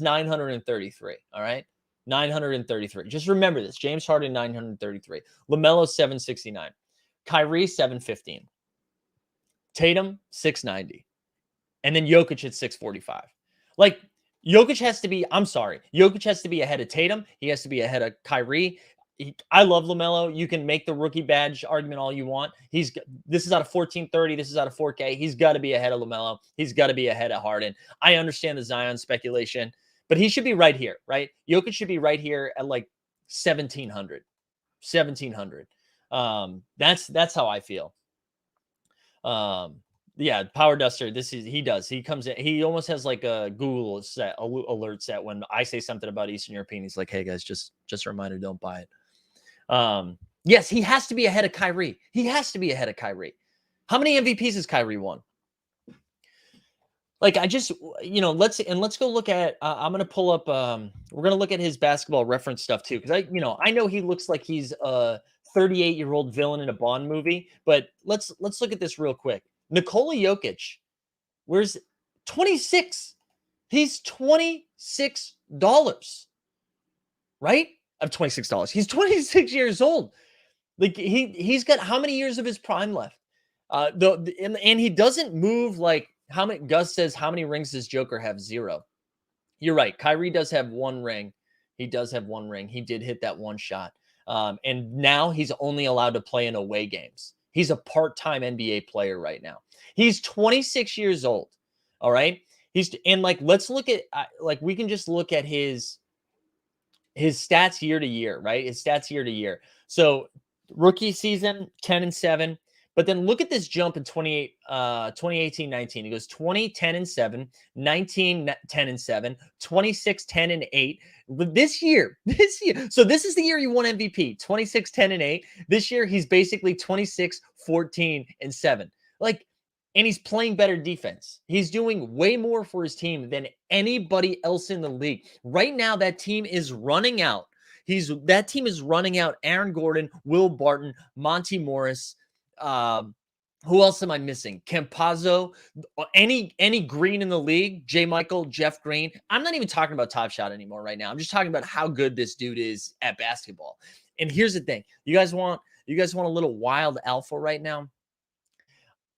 A: 933. All right. 933. Just remember this. James Harden, 933. LaMelo, 769. Kyrie, 715. Tatum, 690. And then Jokic at 645. Like, Jokic has to be ahead of Tatum. He has to be ahead of Kyrie. I love LaMelo. You can make the rookie badge argument all you want. This is out of 1430. This is out of 4K. He's got to be ahead of LaMelo. He's got to be ahead of Harden. I understand the Zion speculation, but he should be right here, right? Jokic should be right here at like 1700. 1700. That's how I feel. Yeah, Power Duster. He comes in. He almost has like a Google alert set when I say something about Eastern European. He's like, "Hey guys, just a reminder, don't buy it." Yes, he has to be ahead of Kyrie. He has to be ahead of Kyrie. How many MVPs has Kyrie won? Like, let's go look at. I'm gonna pull up. We're gonna look at his basketball reference stuff too, because I know he looks like he's a 38-year-old villain in a Bond movie, but let's look at this real quick. Nikola Jokic, where's 26? He's $26, right? Of $26. He's 26 years old. Like he's got how many years of his prime left? And he doesn't move like how many. Gus says, how many rings does Joker have? 0. You're right. Kyrie does have 1 ring. He does have 1 ring. He did hit that 1 shot. And now he's only allowed to play in away games. He's a part-time NBA player right now. He's 26 years old. All right. Let's look at we can just look at his stats year to year, right? His stats year to year. So rookie season, 10-7. But then look at this jump in 2018-19. He goes 20, 10 and 7, 19, 10 and 7, 26, 10 and 8. This year. So this is the year he won MVP, 26, 10 and 8. This year, he's basically 26, 14 and 7. And he's playing better defense. He's doing way more for his team than anybody else in the league. Right now, that team is running out. That team is running out Aaron Gordon, Will Barton, Monty Morris. Who else am I missing? Campazzo, any Green in the league, J. Michael, Jeff Green. I'm not even talking about Top Shot anymore right now. I'm just talking about how good this dude is at basketball. And here's the thing. You guys want a little wild alpha right now?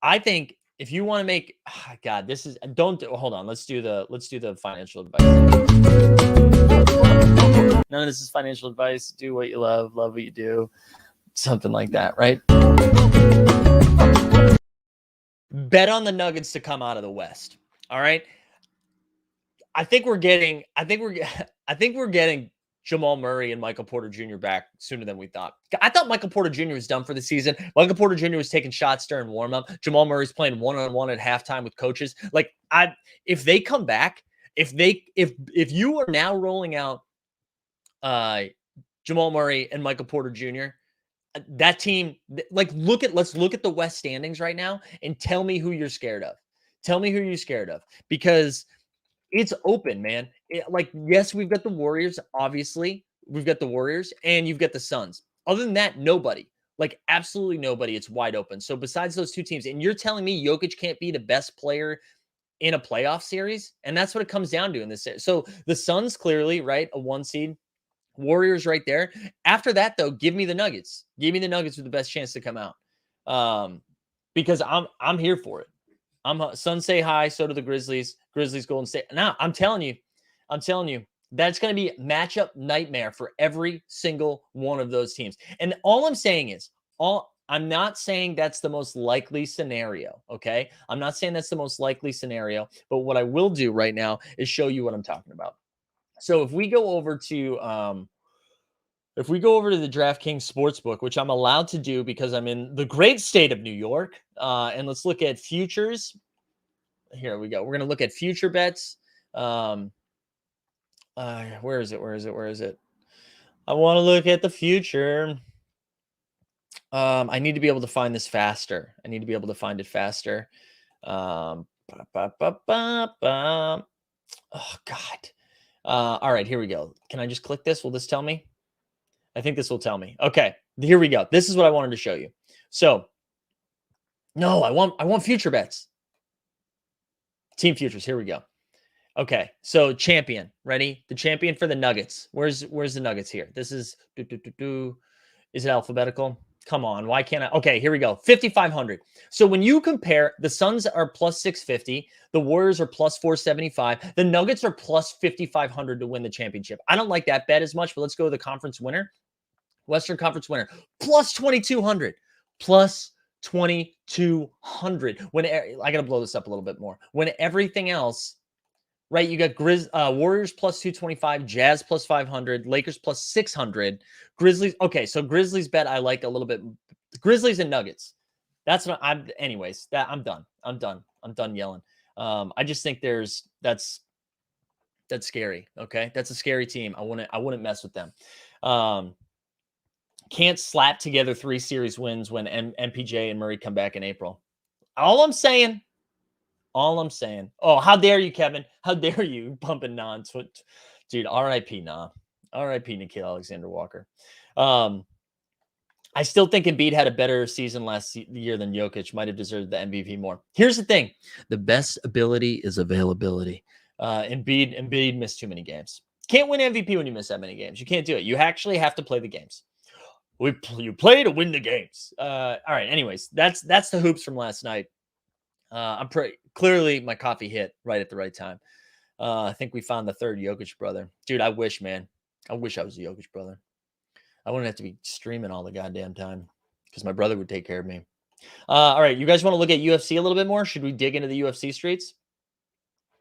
A: I think if you want to make hold on. Let's do the financial advice. None of this is financial advice. Do what you love what you do. Something like that, right? Bet on the Nuggets to come out of the West. All right. I think we're getting Jamal Murray and Michael Porter Jr. back sooner than we thought. I thought Michael Porter Jr. was done for the season. Michael Porter Jr. was taking shots during warm-up. Jamal Murray's playing one-on-one at halftime with coaches. If they come back, if you are now rolling out Jamal Murray and Michael Porter Jr., that team, let's look at the West standings right now and tell me who you're scared of. Tell me who you're scared of, because it's open, man. Yes, we've got the Warriors, obviously. We've got the Warriors, and you've got the Suns. Other than that, nobody. Absolutely nobody. It's wide open. So besides those 2 teams, and you're telling me Jokic can't be the best player in a playoff series? And that's what it comes down to in this series. So the Suns, clearly, right, a 1 seed. Warriors right there. After that, though, give me the Nuggets. Give me the Nuggets with the best chance to come out. Because I'm here for it. Suns say hi, so do the Grizzlies. Grizzlies, Golden State. Now, I'm telling you, that's going to be matchup nightmare for every single one of those teams. And all I'm saying is, I'm not saying that's the most likely scenario, okay? I'm not saying that's the most likely scenario, but what I will do right now is show you what I'm talking about. So if we go over to the DraftKings Sportsbook, which I'm allowed to do because I'm in the great state of New York, and let's look at futures. Here we go. We're going to look at future bets. Where is it? I want to look at the future. I need to be able to find this faster. I need to be able to find it faster. Oh, God. All right, here we go. Can I just click this? Will this tell me? I think this will tell me. Okay, here we go. This is what I wanted to show you. So, no, I want future bets. Team futures. Here we go. Okay, so champion. Ready? The champion for the Nuggets. Where's the Nuggets here? This is Is it alphabetical? Come on, why can't I? Okay, here we go. 5,500. So when you compare, the Suns are plus 650, the Warriors are plus 475, the Nuggets are plus 5,500 to win the championship. I don't like that bet as much, but let's go with the conference winner. Western Conference winner, plus 2,200. Plus 2,200. When I got to blow this up a little bit more. When everything else, right? You got Warriors plus 225, Jazz plus 500, Lakers plus 600, Grizzlies. Okay, so Grizzlies bet I like a little bit. Grizzlies and Nuggets. That's what I'm. Anyways, I'm done. I'm done yelling. I just think that's scary. Okay, that's a scary team. I wouldn't mess with them. Can't slap together 3 series wins when MPJ and Murray come back in April. All I'm saying. Oh, how dare you, Kevin? How dare you bumping Nah? Dude, RIP Nah. RIP Nickeil Alexander-Walker. I still think Embiid had a better season last year than Jokic. Might have deserved the MVP more. Here's the thing. The best ability is availability. Embiid missed too many games. Can't win MVP when you miss that many games. You can't do it. You actually have to play the games. You play to win the games. All right. Anyways, that's the hoops from last night. I'm clearly my coffee hit right at the right time. I think we found the third Jokic brother. Dude, I wish, man. I wish I was a Jokic brother. I wouldn't have to be streaming all the goddamn time because my brother would take care of me. All right. You guys want to look at UFC a little bit more? Should we dig into the UFC streets?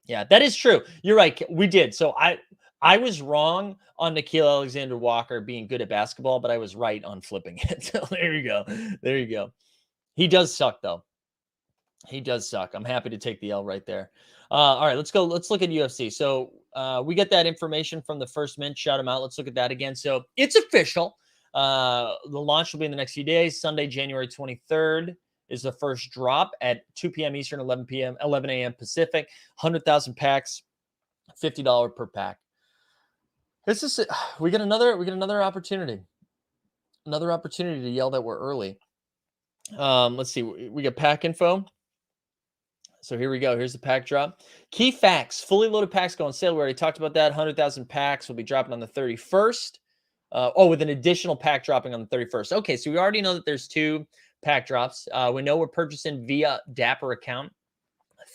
A: Yeah, that is true. You're right. We did. So I was wrong on Nickeil Alexander-Walker being good at basketball, but I was right on flipping it. So there you go. There you go. He does suck, though. He does suck. I'm happy to take the L right there. All right, let's go. Let's look at UFC. So we get that information from the First Mint. Shout them out. Let's look at that again. So it's official. The launch will be in the next few days. Sunday, January 23rd is the first drop at 2 p.m. Eastern, 11 a.m. Pacific. 100,000 packs, $50 per pack. This is we get another opportunity. Another opportunity to yell that we're early. Let's see. We got pack info. So here we go. Here's the pack drop. Key facts. Fully loaded packs go on sale. We already talked about that. 100,000 packs will be dropping on the 31st. With an additional pack dropping on the 31st. Okay, so we already know that there's 2 pack drops. We know we're purchasing via Dapper account.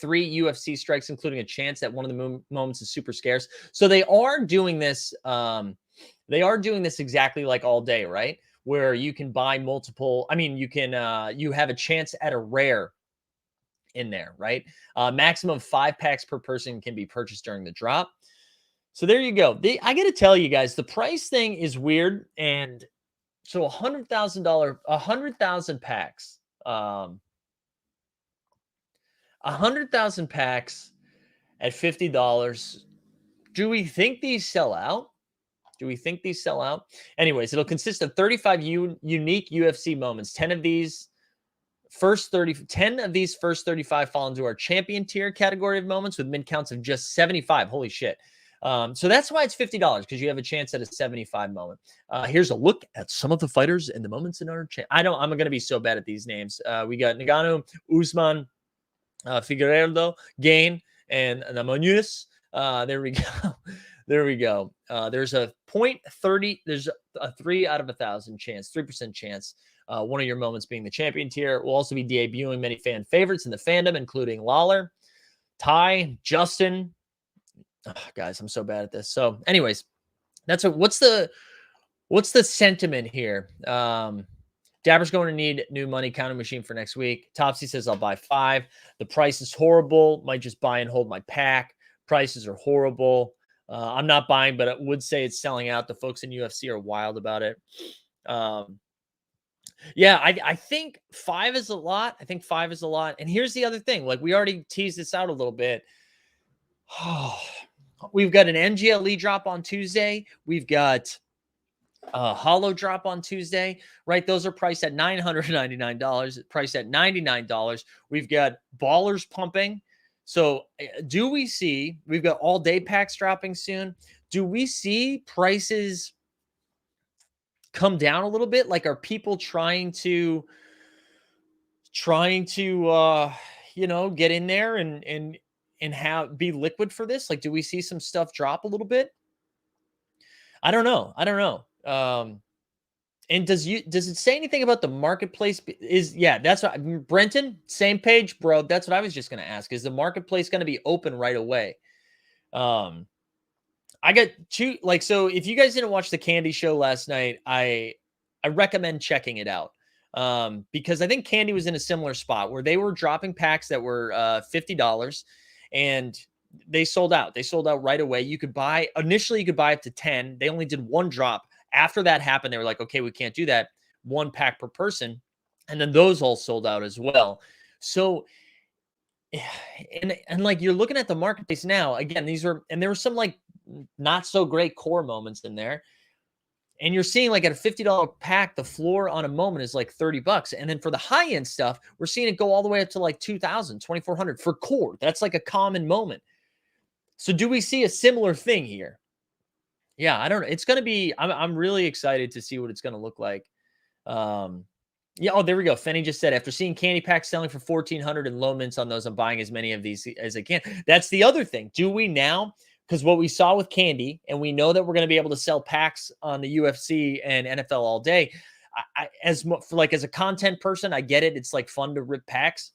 A: 3 UFC strikes, including a chance that one of the moments is super scarce. So they are doing this. They are doing this exactly like all day, right? Where you can buy multiple. I mean, you can. You have a chance at a rare in there, right? Maximum 5 packs per person can be purchased during the drop. So there you go. I got to tell you guys, the price thing is weird. And so $100,000, 100,000 packs, 100,000 packs at $50. Do we think these sell out? Anyways, it'll consist of 35 unique UFC moments. 10 of these first 35 fall into our champion tier category of moments with mid counts of just 75. Holy shit. So that's why it's $50, because you have a chance at a 75 moment. Here's a look at some of the fighters and the moments in our I'm going to be so bad at these names. We got Ngannou, Usman, Figueiredo, Gain, and Namajunas. There we go. There we go. There's a 0.30. There's a 3 out of 1,000 chance, 3% chance. One of your moments being the champion tier. Will also be debuting many fan favorites in the fandom, including Lawler, Ty, Justin. Oh, guys, I'm so bad at this. So, anyways, what's the sentiment here? Dapper's going to need new money counting machine for next week. Topsy says I'll buy 5. The price is horrible. Might just buy and hold my pack. Prices are horrible. I'm not buying, but I would say it's selling out. The folks in UFC are wild about it. Yeah, I think 5 is a lot. And here's the other thing. Like, we already teased this out a little bit. We've got an NGLE drop on Tuesday. We've got a Holo drop on Tuesday, right? Those are priced at $999, priced at $99. We've got Ballers pumping. So we've got all day packs dropping soon. Do we see prices come down a little bit? Like, are people trying to get in there and be liquid for this? Like, do we see some stuff drop a little bit? I don't know. And does it say anything about the marketplace? That's what Brenton, same page, bro. That's what I was just going to ask. Is the marketplace going to be open right away? I got 2, so if you guys didn't watch the Candy Show last night, I I recommend checking it out. Because I think Candy was in a similar spot where they were dropping packs that were $50 and they sold out. They sold out right away. You could buy initially, you could buy up to 10. They only did one drop. After that happened, they were like, okay, we can't do that. One pack per person. And then those all sold out as well. So, and like you're looking at the marketplace now, again, there were some like not so great core moments in there. And you're seeing like at a $50 pack, the floor on a moment is like $30. And then for the high end stuff, we're seeing it go all the way up to like 2,000, 2,400 for core. That's like a common moment. So do we see a similar thing here? Yeah, I don't know. It's going to be, I'm really excited to see what it's going to look like. Yeah. Oh, there we go. Fenny just said, after seeing candy packs selling for 1,400 and low mints on those, I'm buying as many of these as I can. That's the other thing. Do we now? Because what we saw with candy, and we know that we're going to be able to sell packs on the UFC and NFL all day. As a content person, I get it. It's like fun to rip packs.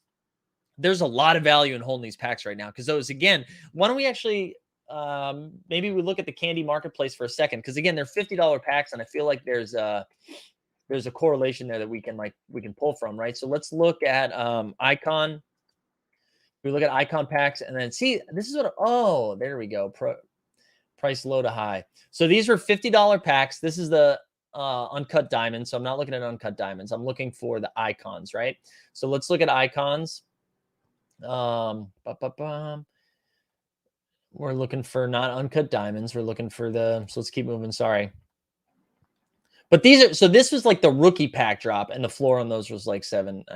A: There's a lot of value in holding these packs right now because those, again, why don't we actually maybe we look at the candy marketplace for a second? Because again, they're $50 packs, and I feel like there's a correlation there that we can pull from, right? So let's look at Icon. We look at Icon packs and then see, this is what, oh, there we go. Price low to high. So these were $50 packs. This is the uncut diamonds. So I'm not looking at uncut diamonds. I'm looking for the icons, right? So let's look at icons. We're looking for not uncut diamonds. We're looking for so let's keep moving. Sorry. But this was like the rookie pack drop, and the floor on those was like 7.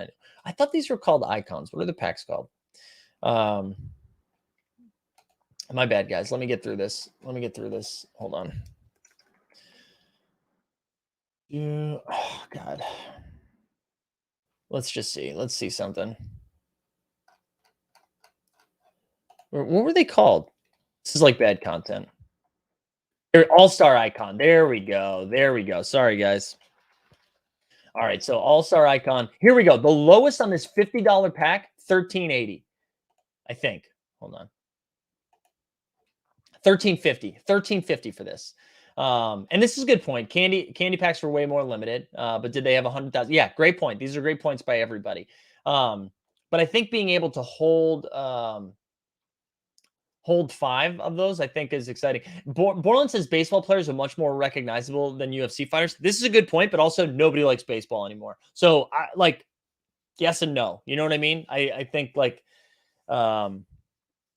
A: I thought these were called icons. What are the packs called? My bad, guys. Let me get through this. Hold on. Oh, God. Let's just see. Let's see something. What were they called? This is like bad content. All-Star icon. There we go. Sorry, guys. All right, so All-Star icon. Here we go. The lowest on this $50 pack, $13.80. I think. Hold on. $13.50 for this. And this is a good point. Candy packs were way more limited, but did they have 100,000? Yeah, great point. These are great points by everybody. But I think being able to hold 5 of those, I think, is exciting. Borland says baseball players are much more recognizable than UFC fighters. This is a good point, but also nobody likes baseball anymore. So yes and no. You know what I mean? I think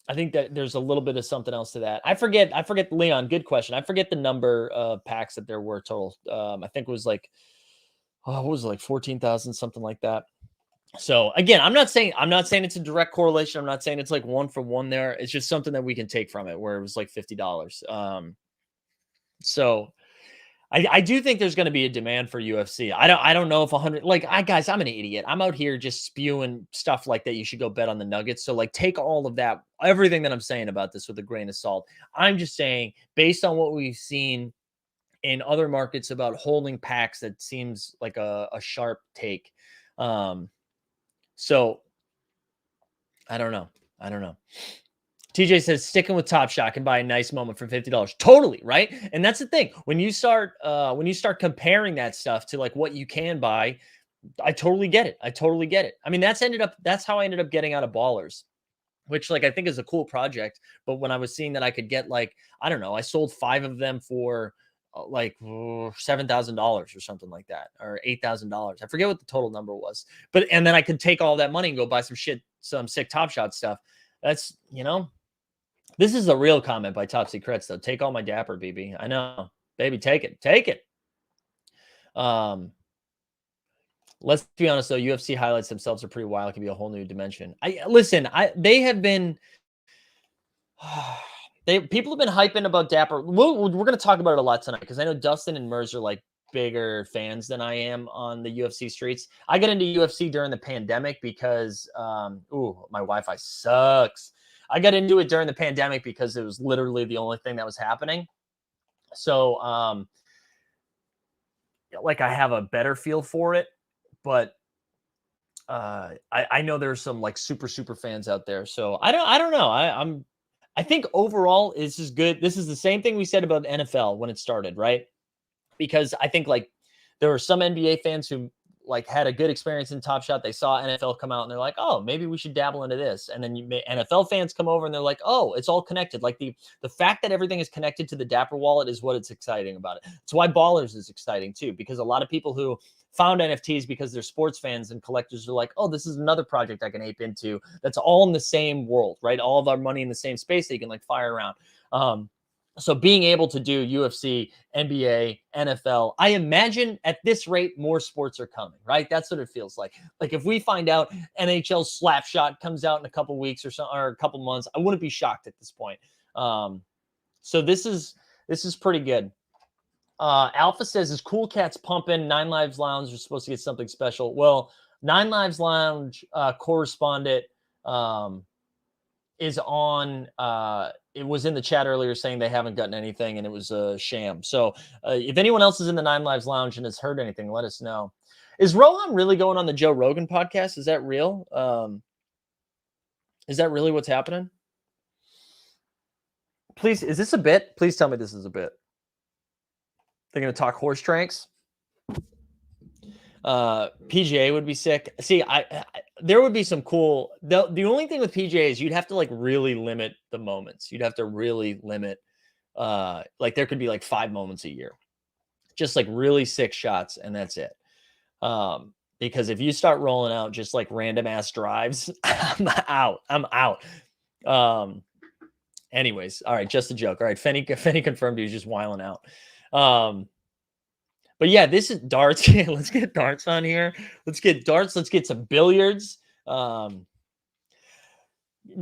A: I think that there's a little bit of something else to that. I forget, Leon, good question. I forget the number of packs that there were total. I think it was like, what was it, like 14,000, something like that. So again, I'm not saying it's a direct correlation. I'm not saying it's like one for one there. It's just something that we can take from it where it was like $50. So I do think there's going to be a demand for UFC. I don't know if 100, guys, I'm an idiot. I'm out here just spewing stuff like that. You should go bet on the Nuggets. So take all of that, everything that I'm saying about this with a grain of salt. I'm just saying, based on what we've seen in other markets about holding packs, that seems like a sharp take. So I don't know. TJ says sticking with Top Shot can buy a nice moment for $50. Totally, right? And that's the thing. When you start comparing that stuff to what you can buy, I totally get it. I mean, that's how I ended up getting out of Ballers, which I think is a cool project. But when I was seeing that I could get I don't know, I sold 5 of them for $7,000 or something like that, or $8,000. I forget what the total number was. And then I could take all that money and go buy some sick Top Shot stuff. That's, this is a real comment by Topsy Kretz, though. Take all my dapper, BB. I know. Baby, take it. Let's be honest, though. UFC highlights themselves are pretty wild. It can be a whole new dimension. They have been... people have been hyping about dapper. We're going to talk about it a lot tonight because I know Dustin and Merz are bigger fans than I am on the UFC streets. I got into UFC during the pandemic because... my Wi-Fi sucks. I got into it during the pandemic because it was literally the only thing that was happening. So, I have a better feel for it, but I know there's some super fans out there. So I don't know. I think overall this is good. This is the same thing we said about NFL when it started, right? Because I think there were some NBA fans who like had a good experience in Top Shot. They saw NFL come out and they're like, oh, maybe we should dabble into this. And then NFL fans come over and they're like, oh, it's all connected. Like the fact that everything is connected to the Dapper wallet is what it's exciting about it. It's why Ballers is exciting too, because a lot of people who found NFTs because they're sports fans and collectors are like, oh, this is another project I can ape into. That's all in the same world, right? All of our money in the same space that you can like fire around. So being able to do UFC, NBA, NFL, I imagine at this rate, more sports are coming, right? That's what it feels like. Like if we find out NHL Slapshot comes out in a couple weeks or so, or a couple months, I wouldn't be shocked at this point. So this is pretty good. Alpha says, is Cool Cats pumping? Nine Lives Lounge is supposed to get something special. Well, Nine Lives Lounge correspondent is on it was in the chat earlier saying they haven't gotten anything and it was a sham. So if anyone else is in the Nine Lives Lounge and has heard anything, let us know. Is Rohan really going on the Joe Rogan podcast? Is that real? Is that really what's happening? Please, is this a bit? Please tell me this is a bit. They're going to talk horse tranks. PGA would be sick. See, there would be some cool. The only thing with PGA is you'd have to like really limit the moments. You'd have to really limit. Like there could be like 5 moments a year, just like really sick shots, and that's it. Because if you start rolling out just like random ass drives, I'm out. Anyways, all right, just a joke. All right, Fenny confirmed he was just wiling out. But yeah, this is darts. Let's get darts on here. Let's get darts. Let's get some billiards.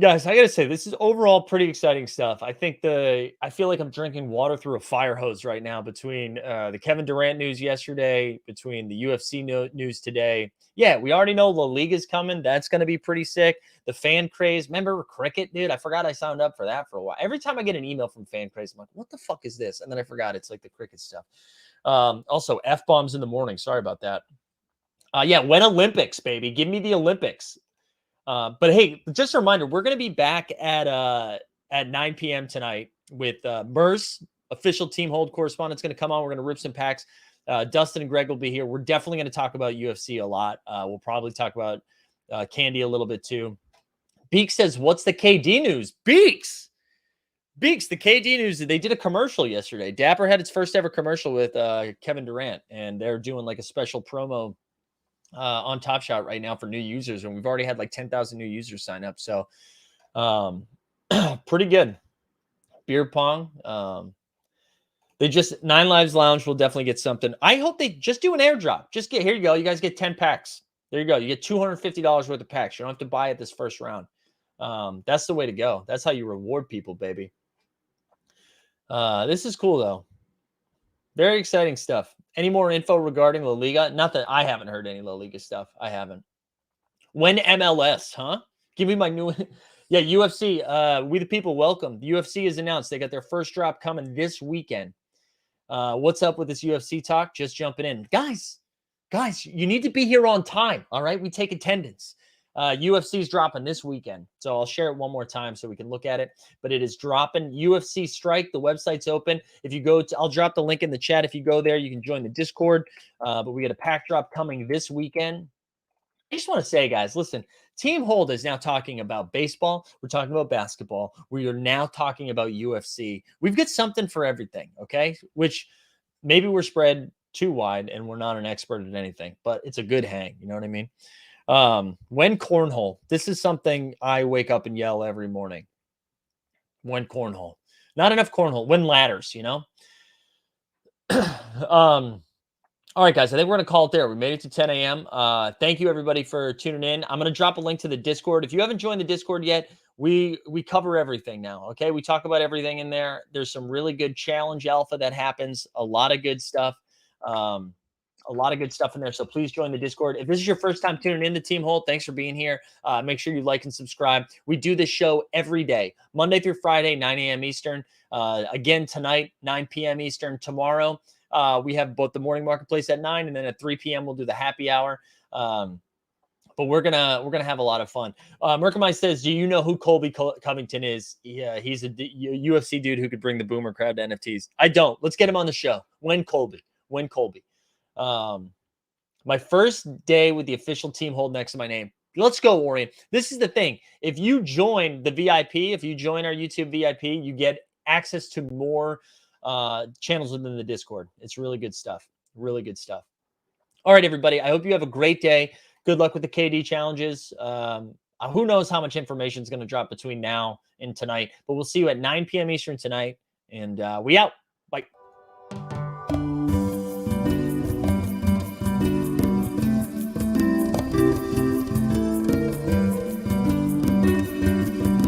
A: Guys, I gotta say, this is overall pretty exciting stuff. I feel like I'm drinking water through a fire hose right now between the Kevin Durant news yesterday, between the UFC news today. Yeah, we already know La Liga's coming. That's going to be pretty sick. The fan craze. Remember cricket, dude? I forgot I signed up for that for a while. Every time I get an email from fan craze, I'm like, what the fuck is this? And then I forgot it's like the cricket stuff. Also, F-bombs in the morning. Sorry about that. Yeah, when Olympics, baby. Give me the Olympics. But hey, just a reminder, we're going to be back at 9 p.m. tonight with Merce, official Team Hold correspondent's going to come on. We're going to rip some packs. Dustin and Greg will be here. We're definitely going to talk about UFC a lot. We'll probably talk about Candy a little bit too. Beaks says, what's the KD news? Beaks, the KD news. They did a commercial yesterday. Dapper had its first ever commercial with Kevin Durant, and they're doing like a special promo on Top Shot right now for new users, and we've already had like 10,000 new users sign up. So pretty good. Beer pong. They just Nine Lives Lounge will definitely get something. I hope they just do an airdrop. Just here you go. You guys get 10 packs. There you go. You get $250 worth of packs. You don't have to buy it this first round. That's the way to go. That's how you reward people, baby. This is cool though. Very exciting stuff. Any more info regarding La Liga? Not that I haven't heard any La Liga stuff. I haven't. When MLS, huh? Give me my new... Yeah, UFC. We the people, welcome. The UFC is announced. They got their first drop coming this weekend. What's up with this UFC talk? Just jumping in. Guys, you need to be here on time, all right? We take attendance. UFC's dropping this weekend. So I'll share it one more time so we can look at it. But it is dropping. UFC Strike. The website's open. If you go to, I'll drop the link in the chat. If you go there, you can join the Discord. But we got a pack drop coming this weekend. I just want to say, guys, listen, Team Hold is now talking about baseball. We're talking about basketball. We are now talking about UFC. We've got something for everything, okay? Which maybe we're spread too wide and we're not an expert at anything, but it's a good hang. You know what I mean? When cornhole, this is something I wake up and yell every morning. When cornhole, not enough cornhole, when ladders, you know? All right, guys, I think we're going to call it there. We made it to 10 a.m. Thank you, everybody, for tuning in. I'm going to drop a link to the Discord. If you haven't joined the Discord yet, we cover everything now, okay? We talk about everything in there. There's some really good challenge alpha that happens, a lot of good stuff. A lot of good stuff in there. So please join the Discord. If this is your first time tuning in to Team Holt, thanks for being here. Make sure you like and subscribe. We do this show every day, Monday through Friday, 9 a.m. Eastern. Again, tonight, 9 p.m. Eastern. Tomorrow, we have both the morning marketplace at 9, and then at 3 p.m. we'll do the happy hour. But we're gonna have a lot of fun. Merkemai says, "Do you know who Colby Covington is?" Yeah, he's a UFC dude who could bring the boomer crowd to NFTs. I don't. Let's get him on the show. When Colby. My first day with the official team hold next to my name. Let's go, Orion. This is the thing. If you join the VIP, if you join our YouTube VIP, you get access to more channels within the Discord. It's really good stuff. Really good stuff. All right, everybody. I hope you have a great day. Good luck with the KD challenges. Who knows how much information is going to drop between now and tonight, but we'll see you at 9 p.m. Eastern tonight. And we out.